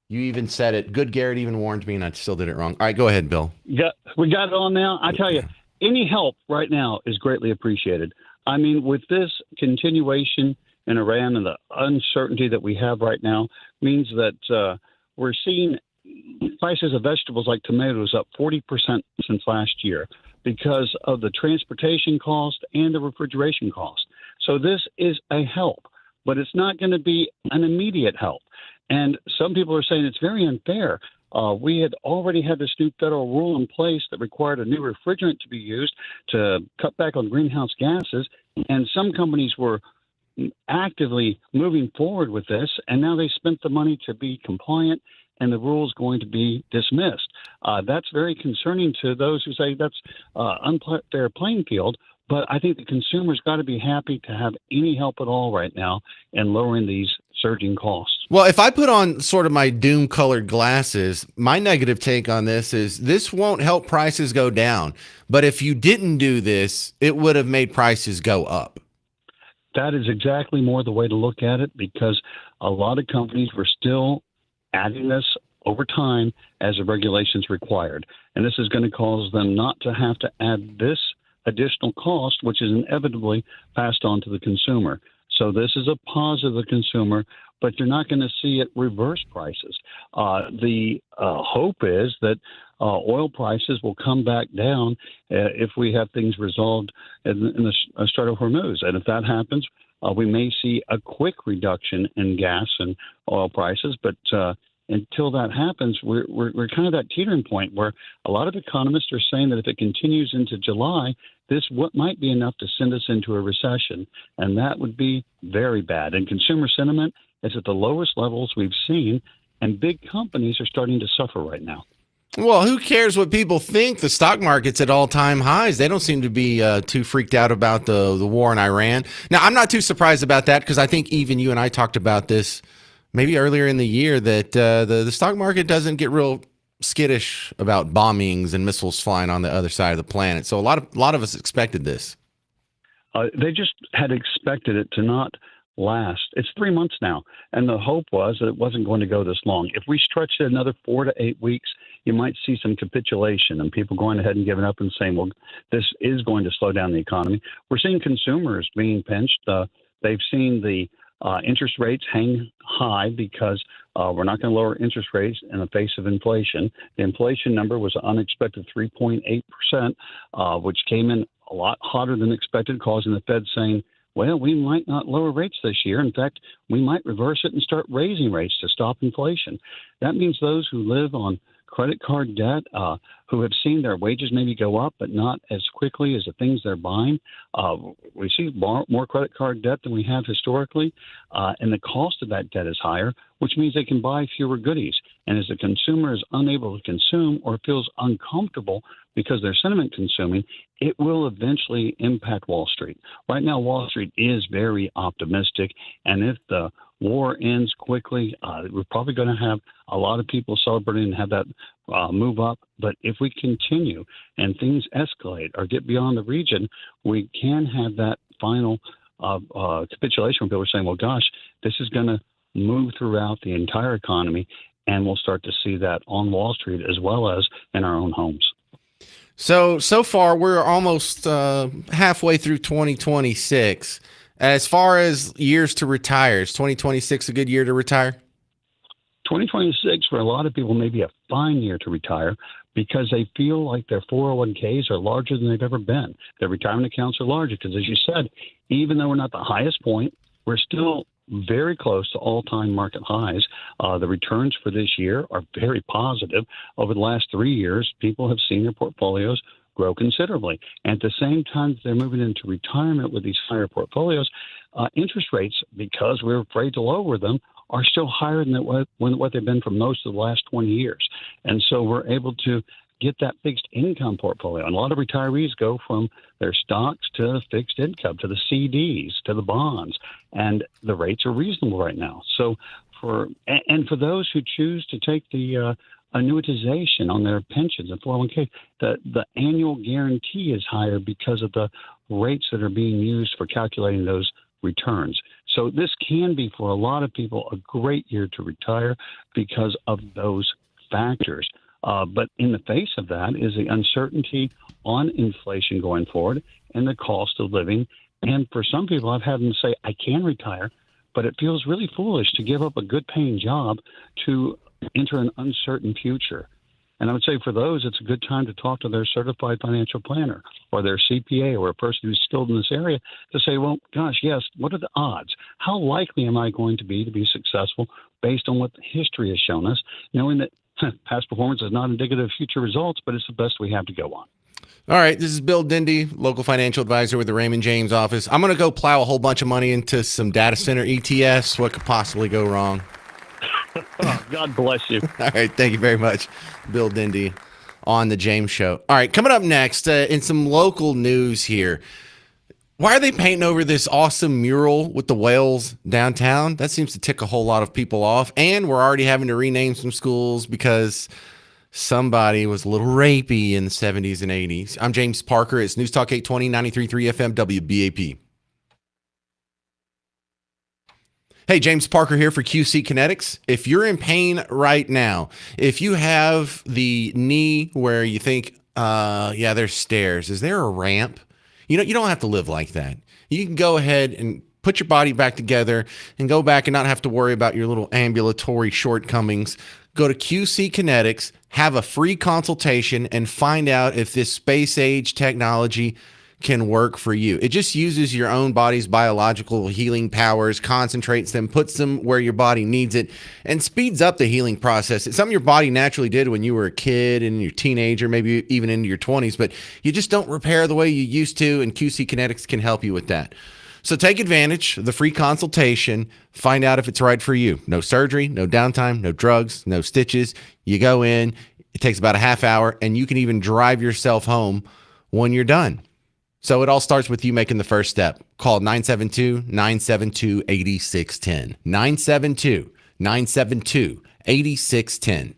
You even said it. Good Garrett even warned me and I still did it wrong. All right, go ahead, Bill. We got it on now. I tell you, any help right now is greatly appreciated. I mean, with this continuation in Iran and the uncertainty that we have right now means that we're seeing prices of vegetables like tomatoes up 40% since last year because of the transportation cost and the refrigeration cost. So this is a help, but it's not going to be an immediate help. And some people are saying it's very unfair. We had already had this new federal rule in place that required a new refrigerant to be used to cut back on greenhouse gases. And some companies were actively moving forward with this, and now they spent the money to be compliant, and the rule is going to be dismissed. That's very concerning to those who say that's unfair playing field, but I think the consumer's got to be happy to have any help at all right now in lowering these surging costs. Well, if I put on sort of my doom-colored glasses, my negative take on this is this won't help prices go down. But if you didn't do this, it would have made prices go up. That is exactly more the way to look at it, because a lot of companies were still adding this over time as the regulations required. And this is going to cause them not to have to add this additional cost, which is inevitably passed on to the consumer. So this is a positive to the consumer, but you're not going to see it reverse prices. The hope is that oil prices will come back down if we have things resolved in the Strait of Hormuz. And if that happens, we may see a quick reduction in gas and oil prices. But until that happens, we're kind of that teetering point where a lot of economists are saying that if it continues into July, this might be enough to send us into a recession. And that would be very bad. And consumer sentiment is at the lowest levels we've seen, and big companies are starting to suffer right now. Well, who cares what people think? The stock market's at all-time highs. They don't seem to be too freaked out about the war in Iran. Now, I'm not too surprised about that because I think even you and I talked about this maybe earlier in the year that the stock market doesn't get real skittish about bombings and missiles flying on the other side of the planet. So a lot of us expected this. They just had expected it to not last. It's 3 months now, and the hope was that it wasn't going to go this long. If we stretched it another 4 to 8 weeks, you might see some capitulation and people going ahead and giving up and saying, well, this is going to slow down the economy. We're seeing consumers being pinched. They've seen the interest rates hang high because we're not going to lower interest rates in the face of inflation. The inflation number was an unexpected 3.8%, which came in a lot hotter than expected, causing the Fed saying, well, we might not lower rates this year. In fact, we might reverse it and start raising rates to stop inflation. That means those who live on credit card debt, who have seen their wages maybe go up, but not as quickly as the things they're buying. We see more credit card debt than we have historically, and the cost of that debt is higher, which means they can buy fewer goodies. And as the consumer is unable to consume or feels uncomfortable because they're sentiment consuming, it will eventually impact Wall Street. Right now, Wall Street is very optimistic, and if the war ends quickly, we're probably going to have a lot of people celebrating and have that move up. But if we continue and things escalate or get beyond the region, we can have that final capitulation where people are saying, well, gosh, this is going to move throughout the entire economy, and we'll start to see that on Wall Street as well as in our own homes. So far, we're almost halfway through 2026. As far as years to retire, is 2026 a good year to retire? 2026 for a lot of people may be a fine year to retire because they feel like their 401ks are larger than they've ever been. Their retirement accounts are larger because, as you said, even though we're not the highest point, we're still very close to all-time market highs. The returns for this year are very positive. Over the last 3 years, people have seen their portfolios grow considerably. And at the same time they're moving into retirement with these higher portfolios, interest rates, because we're afraid to lower them, are still higher than what they've been for most of the last 20 years. And so we're able to get that fixed income portfolio. And a lot of retirees go from their stocks to fixed income, to the CDs, to the bonds, and the rates are reasonable right now. So for those who choose to take the annuitization on their pensions and 401k, the annual guarantee is higher because of the rates that are being used for calculating those returns. So this can be, for a lot of people, a great year to retire because of those factors. But in the face of that is the uncertainty on inflation going forward and the cost of living. And for some people, I've had them say, I can retire, but it feels really foolish to give up a good paying job to enter an uncertain future. And I would say for those, it's a good time to talk to their certified financial planner or their CPA or a person who's skilled in this area to say, well, gosh, yes, what are the odds? How likely am I going to be successful based on what history has shown us, knowing that past performance is not indicative of future results, but it's the best we have to go on. All right, this is Bill Dindy, local financial advisor with the Raymond James office. I'm going to go plow a whole bunch of money into some data center ETFs. What could possibly go wrong? God bless you. All right, thank you very much, Bill Dindy on the James Show. All right, coming up next, in some local news here. Why are they painting over this awesome mural with the whales downtown? That seems to tick a whole lot of people off. And we're already having to rename some schools because somebody was a little rapey in the 70s and 80s. I'm James Parker. It's News Talk 820, 93.3 FM, WBAP. Hey, James Parker here for QC Kinetics. If you're in pain right now, if you have the knee where you think, there's stairs, is there a ramp? You don't have to live like that. You can go ahead and put your body back together and go back and not have to worry about your little ambulatory shortcomings. Go to QC Kinetics, have a free consultation, and find out if this space age technology can work for you. It just uses your own body's biological healing powers, concentrates them, puts them where your body needs it, and speeds up the healing process. It's something your body naturally did when you were a kid and your teenager, maybe even into your 20s, but you just don't repair the way you used to, and QC Kinetics can help you with that. So take advantage of the free consultation, find out if it's right for you. No surgery, no downtime, no drugs, no stitches. You go in, it takes about a half hour, and you can even drive yourself home when you're done. So it all starts with you making the first step. Call 972-972-8610. 972-972-8610.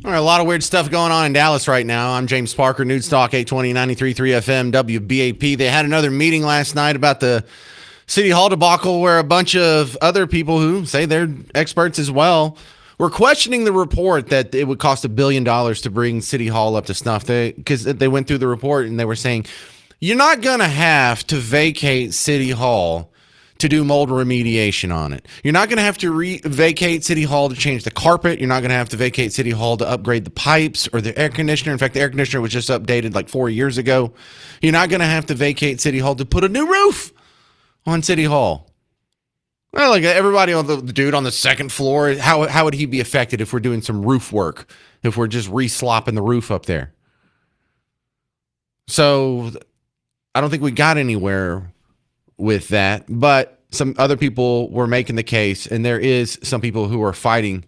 All right, a lot of weird stuff going on in Dallas right now. I'm James Parker, News Talk 820 93.3 FM WBAP. They had another meeting last night about the City Hall debacle where a bunch of other people who say they're experts as well were questioning the report that it would cost $1 billion to bring City Hall up to snuff. Because they went through the report and they were saying, you're not going to have to vacate City Hall to do mold remediation on it. You're not going to have to vacate City Hall to change the carpet. You're not going to have to vacate City Hall to upgrade the pipes or the air conditioner. In fact, the air conditioner was just updated like 4 years ago. You're not going to have to vacate City Hall to put a new roof on City Hall. Well, like everybody on the dude on the second floor, how would he be affected if we're doing some roof work, if we're just re-slopping the roof up there? So I don't think we got anywhere with that, but some other people were making the case, and there is some people who are fighting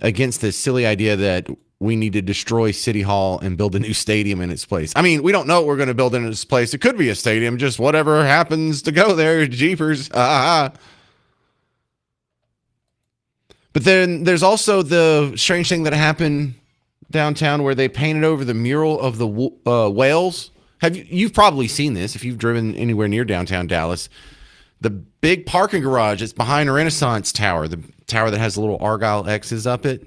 against this silly idea that we need to destroy City Hall and build a new stadium in its place. I mean, we don't know what we're going to build in its place. It could be a stadium, just whatever happens to go there, jeepers. But then there's also the strange thing that happened downtown where they painted over the mural of the whales. You've probably seen this if you've driven anywhere near downtown Dallas. The big parking garage that's behind a Renaissance Tower, the tower that has the little Argyle X's up it.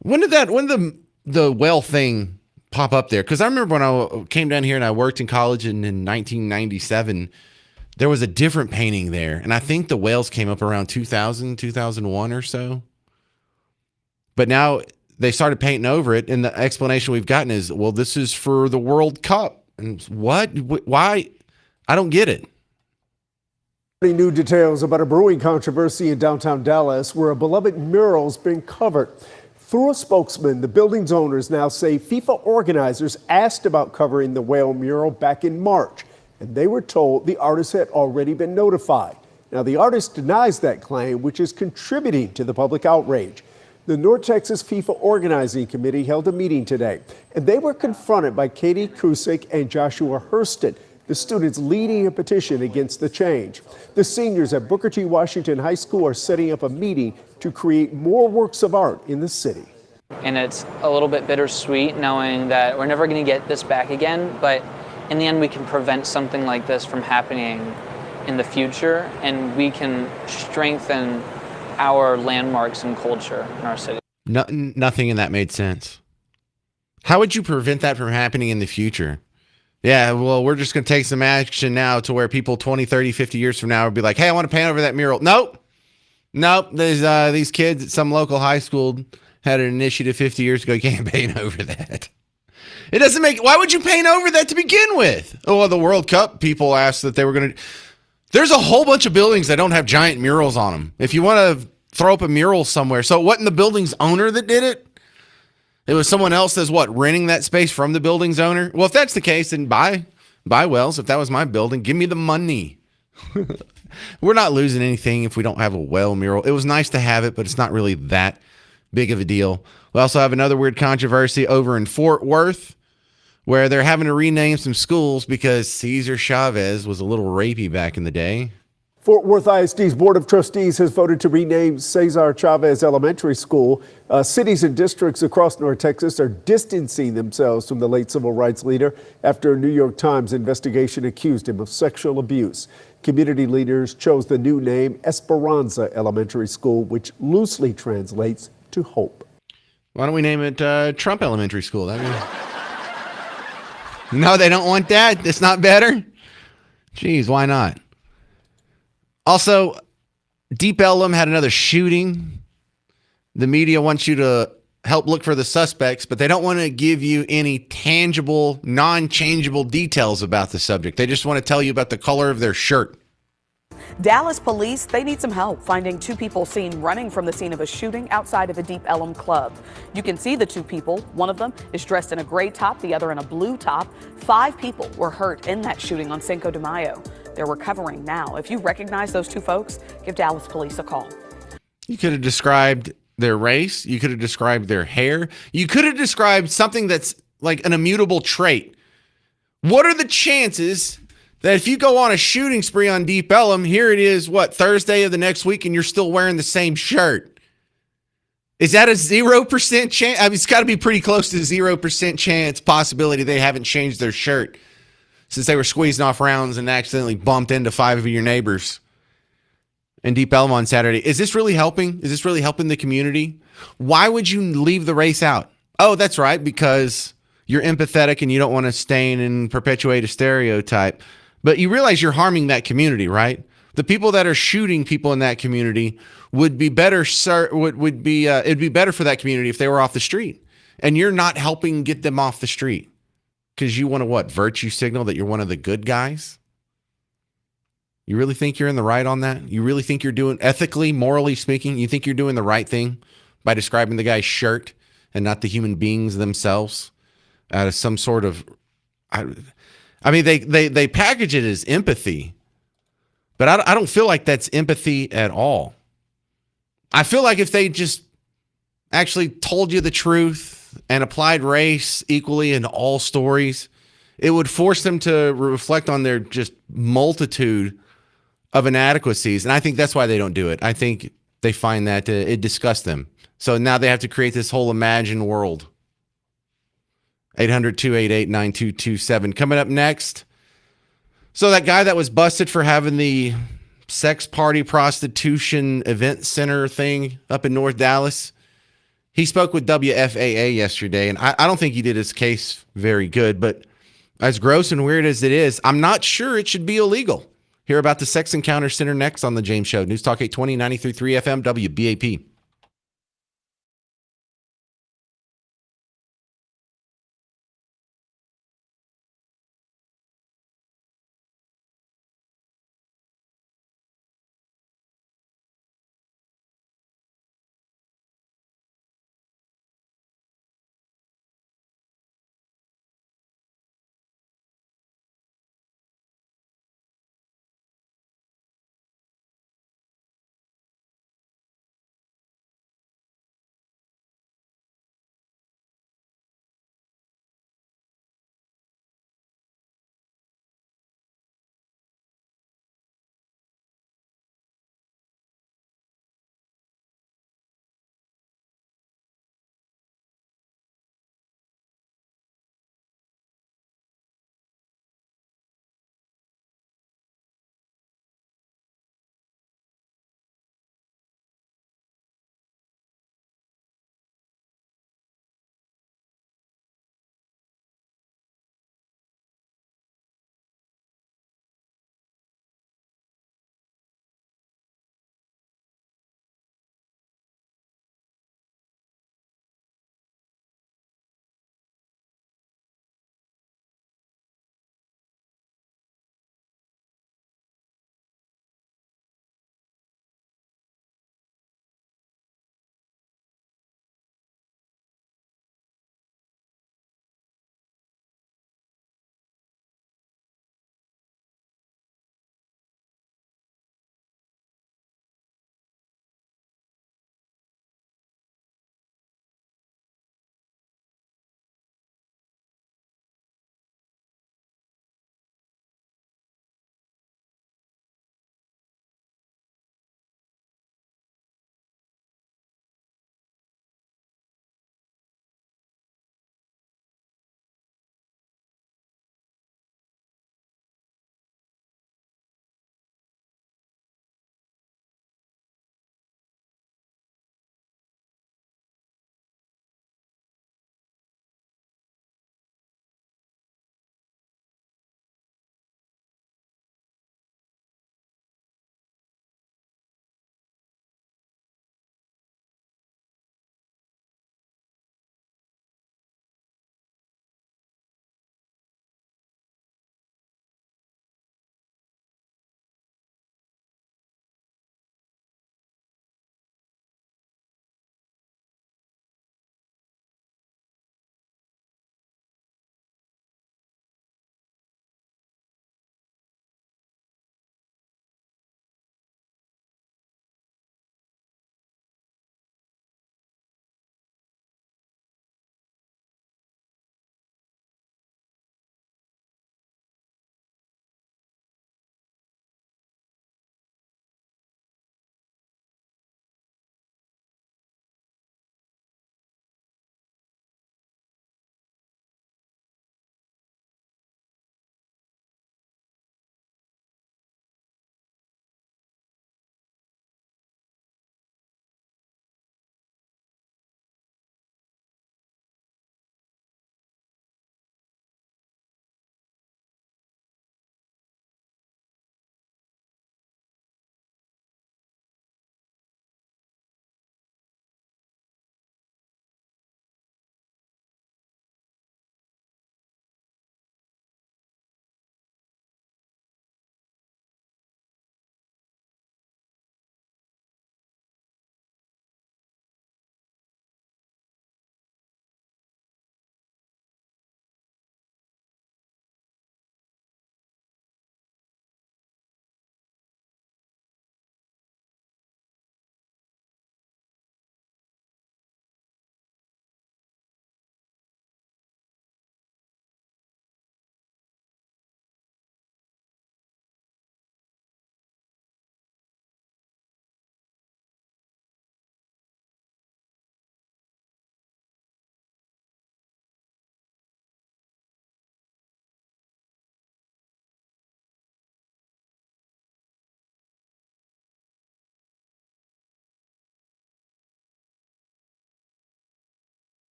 When did the whale thing pop up there? Because I remember when I came down here and I worked in college in 1997, there was a different painting there. And I think the whales came up around 2000, 2001 or so. But now they started painting over it, and the explanation we've gotten is, well, this is for the World Cup. And what? Why? I don't get it. New details about a brewing controversy in downtown Dallas where a beloved mural's been covered. Through a spokesman, the building's owners now say FIFA organizers asked about covering the whale mural back in March, and they were told the artist had already been notified. Now, the artist denies that claim, which is contributing to the public outrage. The North Texas FIFA Organizing Committee held a meeting today, and they were confronted by Katie Cusick and Joshua Hurston, the students leading a petition against the change. The seniors at Booker T. Washington High School are setting up a meeting to create more works of art in the city. And it's a little bit bittersweet knowing that we're never going to get this back again, but in the end we can prevent something like this from happening in the future, and we can strengthen our landmarks and culture in our city. Nothing in that made sense. How would you prevent that from happening in the future? Yeah, well, we're just going to take some action now to where people 20, 30, 50 years from now will be like, hey, I want to paint over that mural. Nope. There's these kids at some local high school had an initiative 50 years ago. You can't paint over that. It doesn't make, why would you paint over that to begin with? Oh, well, the World Cup people asked that they were going to. There's a whole bunch of buildings that don't have giant murals on them. If you want to throw up a mural somewhere. So it wasn't the building's owner that did it? It was someone else that's renting that space from the building's owner? Well, if that's the case, then buy Wells. If that was my building, give me the money. We're not losing anything if we don't have a whale mural. It was nice to have it, but it's not really that big of a deal. We also have another weird controversy over in Fort Worth, where they're having to rename some schools because Cesar Chavez was a little rapey back in the day. Fort Worth ISD's Board of Trustees has voted to rename Cesar Chavez Elementary School. Cities and districts across North Texas are distancing themselves from the late civil rights leader after a New York Times investigation accused him of sexual abuse. Community leaders chose the new name Esperanza Elementary School, which loosely translates to hope. Why don't we name it Trump Elementary School? No, they don't want that. It's not better. Jeez, why not? Also, Deep Ellum had another shooting. The media wants you to help look for the suspects, but they don't want to give you any tangible, non-changeable details about the subject. They just want to tell you about the color of their shirt. Dallas police, they need some help finding two people seen running from the scene of a shooting outside of a Deep Ellum club. You can see the two people. One of them is dressed in a gray top, the other in a blue top. 5 people were hurt in that shooting on Cinco de Mayo. They're recovering now. If you recognize those two folks, give Dallas police a call. You could have described their race. You could have described their hair. You could have described something that's like an immutable trait. What are the chances that if you go on a shooting spree on Deep Ellum, here it is, Thursday of the next week, and you're still wearing the same shirt? Is that a 0% chance? I mean, it's got to be pretty close to 0% chance possibility they haven't changed their shirt since they were squeezing off rounds and accidentally bumped into 5 of your neighbors in Deep Ellum on Saturday. Is this really helping? Is this really helping the community? Why would you leave the race out? Oh, that's right, because you're empathetic and you don't want to stain and perpetuate a stereotype. But you realize you're harming that community, right? The people that are shooting people in that community would be better. It'd be better for that community if they were off the street, and you're not helping get them off the street because you want to what? Virtue signal that you're one of the good guys. You really think you're in the right on that? You really think you're doing ethically, morally speaking? You think you're doing the right thing by describing the guy's shirt and not the human beings themselves out of some sort of? I mean, they package it as empathy, but I don't feel like that's empathy at all. I feel like if they just actually told you the truth and applied race equally in all stories, it would force them to reflect on their just multitude of inadequacies. And I think that's why they don't do it. I think they find that it disgusts them. So now they have to create this whole imagined world. 800-288-9227. Coming up next. So that guy that was busted for having the sex party prostitution event center thing up in North Dallas, he spoke with WFAA yesterday, and I don't think he did his case very good, but as gross and weird as it is, I'm not sure it should be illegal. Hear about the Sex Encounter Center next on The James Show. News Talk 820, 93.3 FM, WBAP.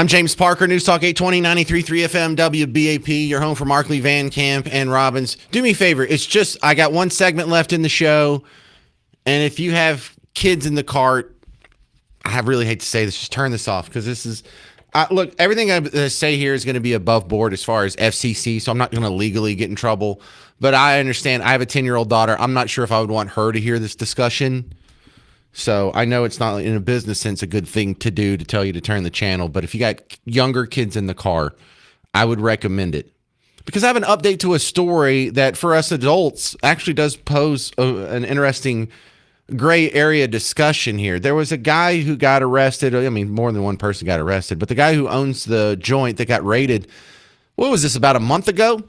I'm James Parker, News Talk 820, 93.3 FM, WBAP, your home for Markley, Van Camp, and Robbins. Do me a favor. It's just, I got one segment left in the show, and if you have kids in the cart, I really hate to say this, just turn this off, because this is, look, everything I say here is going to be above board as far as FCC, so I'm not going to legally get in trouble, but I understand. I have a 10-year-old daughter. I'm not sure if I would want her to hear this discussion. So I know it's not, in a business sense, a good thing to do to tell you to turn the channel. But if you got younger kids in the car, I would recommend it. Because I have an update to a story that for us adults actually does pose an interesting gray area discussion here. There was a guy who got arrested. I mean, more than one person got arrested. But the guy who owns the joint that got raided, what was this, about a month ago?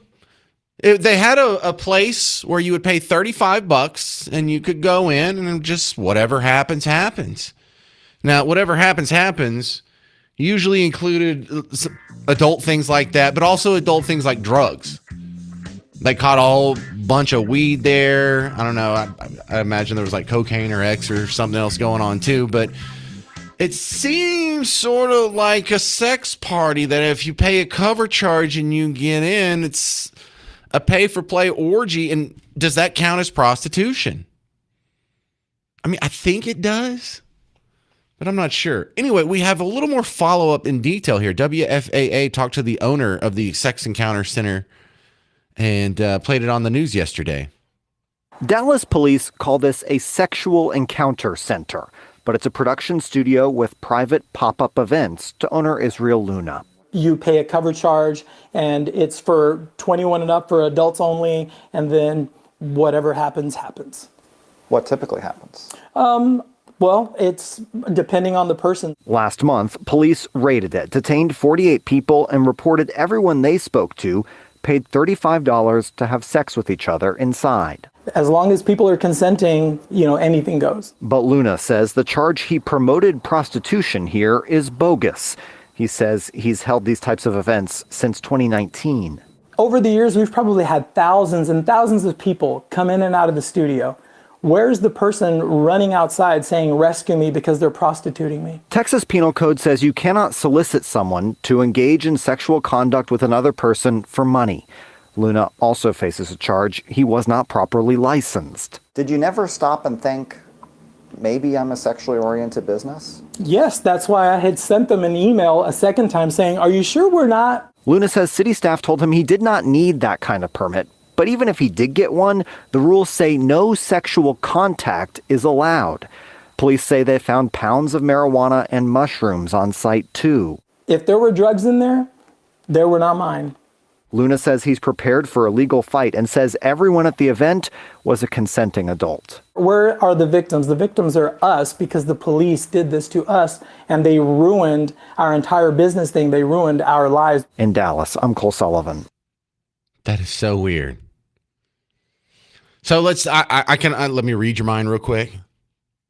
They had a place where you would pay $35 and you could go in and just whatever happens, happens. Now, whatever happens usually included adult things like that, but also adult things like drugs. They caught a whole bunch of weed there. I don't know. I imagine there was like cocaine or X or something else going on too, but it seems sort of like a sex party that if you pay a cover charge and you get in, it's a pay-for-play orgy, and does that count as prostitution? I mean, I think it does, but I'm not sure. Anyway, we have a little more follow-up in detail here. WFAA talked to the owner of the Sex Encounter Center and played it on the news yesterday. Dallas police call this a sexual encounter center, but it's a production studio with private pop-up events to owner Israel Luna. You pay a cover charge, and it's for 21 and up, for adults only, and then whatever happens, happens. What typically happens? Well, it's depending on the person. Last month, police raided it, detained 48 people, and reported everyone they spoke to paid $35 to have sex with each other inside. As long as people are consenting, anything goes. But Luna says the charge he promoted prostitution here is bogus. He says he's held these types of events since 2019. Over the years, we've probably had thousands and thousands of people come in and out of the studio. Where's the person running outside saying, rescue me because they're prostituting me? Texas Penal Code says you cannot solicit someone to engage in sexual conduct with another person for money. Luna also faces a charge he was not properly licensed. Did you never stop and think, maybe I'm a sexually oriented business? Yes, that's why I had sent them an email a second time saying, are you sure we're not? Luna says city staff told him he did not need that kind of permit. But even if he did get one, the rules say no sexual contact is allowed. Police say they found pounds of marijuana and mushrooms on site too. If there were drugs in there, they were not mine. Luna says he's prepared for a legal fight and says everyone at the event was a consenting adult. Where are the victims? The victims are us because the police did this to us and they ruined our entire business thing. They ruined our lives. In Dallas, I'm Cole Sullivan. That is so weird. So let me read your mind real quick.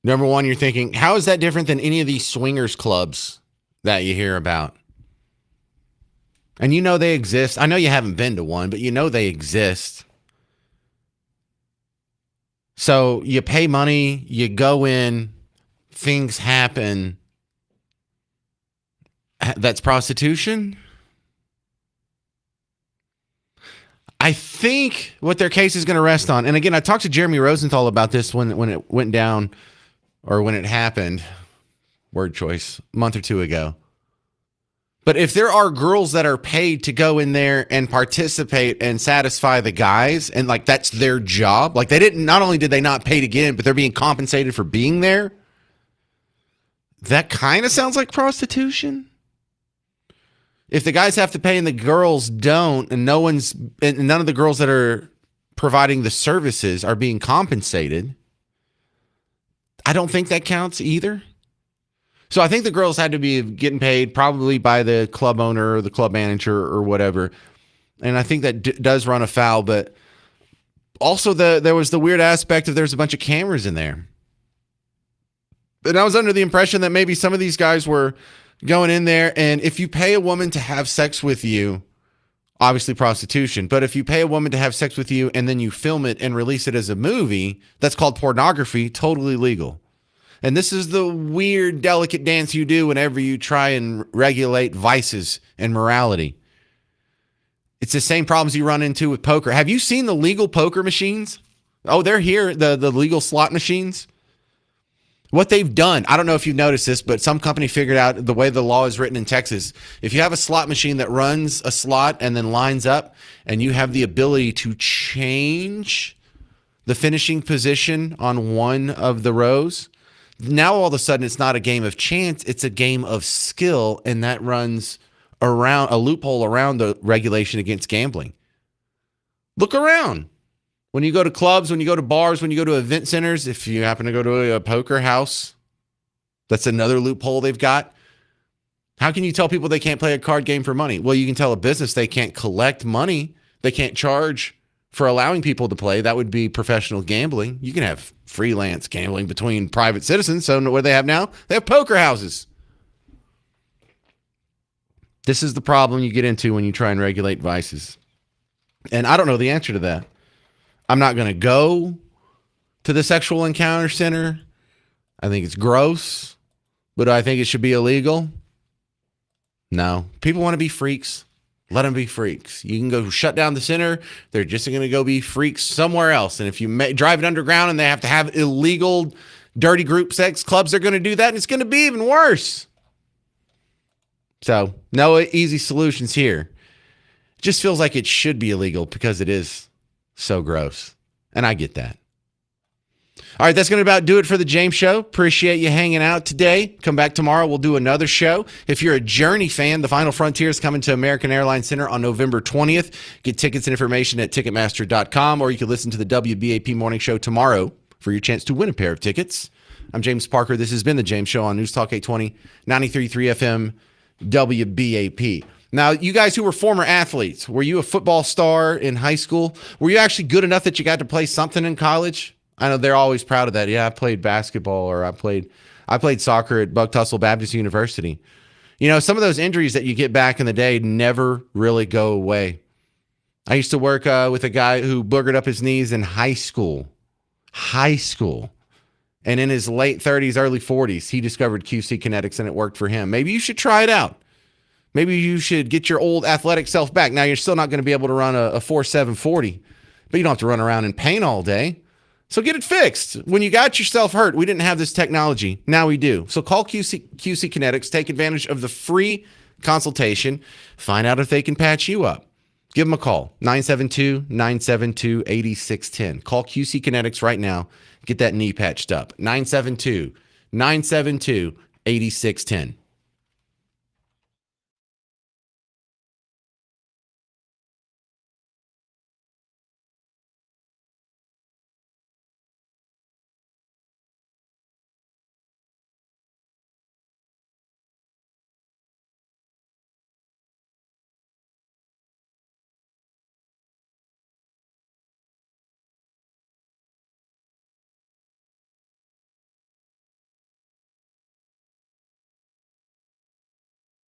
Number one, you're thinking, how is that different than any of these swingers clubs that you hear about? And you know they exist. I know you haven't been to one, but you know they exist. So you pay money, you go in, things happen. That's prostitution? I think what their case is going to rest on, and again, I talked to Jeremy Rosenthal about this when it went down, or when it happened, word choice, a month or two ago. But if there are girls that are paid to go in there and participate and satisfy the guys, and like that's their job, like not only did they not pay to get in, but they're being compensated for being there. That kind of sounds like prostitution. If the guys have to pay and the girls don't, and none of the girls that are providing the services are being compensated, I don't think that counts either. So I think the girls had to be getting paid probably by the club owner or the club manager or whatever. And I think that does run afoul, but also there was the weird aspect of there's a bunch of cameras in there. And I was under the impression that maybe some of these guys were going in there, and if you pay a woman to have sex with you, obviously prostitution, but if you pay a woman to have sex with you and then you film it and release it as a movie, that's called pornography, totally legal. And this is the weird, delicate dance you do whenever you try and regulate vices and morality. It's the same problems you run into with poker. Have you seen the legal poker machines? Oh, they're here, the legal slot machines. What they've done, I don't know if you've noticed this, but some company figured out the way the law is written in Texas. If you have a slot machine that runs a slot and then lines up, and you have the ability to change the finishing position on one of the rows, now all of a sudden it's not a game of chance, it's a game of skill, and that runs around a loophole around the regulation against gambling. Look around. When you go to clubs, when you go to bars, when you go to event centers, if you happen to go to a poker house, that's another loophole they've got. How can you tell people they can't play a card game for money? Well, you can tell a business they can't collect money. They can't charge for allowing people to play. That would be professional gambling. You can have freelance gambling between private citizens. So what do they have now? They have poker houses. This is the problem you get into when you try and regulate vices. And I don't know the answer to that. I'm not going to go to the sexual encounter center. I think it's gross, but I think it should be illegal. No. People want to be freaks. Let them be freaks. You can go shut down the center. They're just going to go be freaks somewhere else. And if you drive it underground and they have to have illegal, dirty group sex clubs, they're going to do that. And it's going to be even worse. So no easy solutions here. It just feels like it should be illegal because it is so gross. And I get that. All right, that's going to about do it for the James Show. Appreciate you hanging out today. Come back tomorrow. We'll do another show. If you're a Journey fan, The Final Frontier is coming to American Airlines Center on November 20th. Get tickets and information at Ticketmaster.com, or you can listen to the WBAP Morning Show tomorrow for your chance to win a pair of tickets. I'm James Parker. This has been the James Show on News Talk 820, 93.3 FM, WBAP. Now, you guys who were former athletes, were you a football star in high school? Were you actually good enough that you got to play something in college? I know they're always proud of that. Yeah, I played basketball, or I played soccer at Buck Tussle Baptist University. You know, some of those injuries that you get back in the day never really go away. I used to work with a guy who boogered up his knees in high school. And in his late 30s, early 40s, he discovered QC Kinetics and it worked for him. Maybe you should try it out. Maybe you should get your old athletic self back. Now, you're still not going to be able to run a 4.7 40, but you don't have to run around in pain all day. So get it fixed. When you got yourself hurt, we didn't have this technology. Now we do. So call QC Kinetics. Take advantage of the free consultation. Find out if they can patch you up. Give them a call, 972-972-8610. Call QC Kinetics right now. Get that knee patched up, 972-972-8610.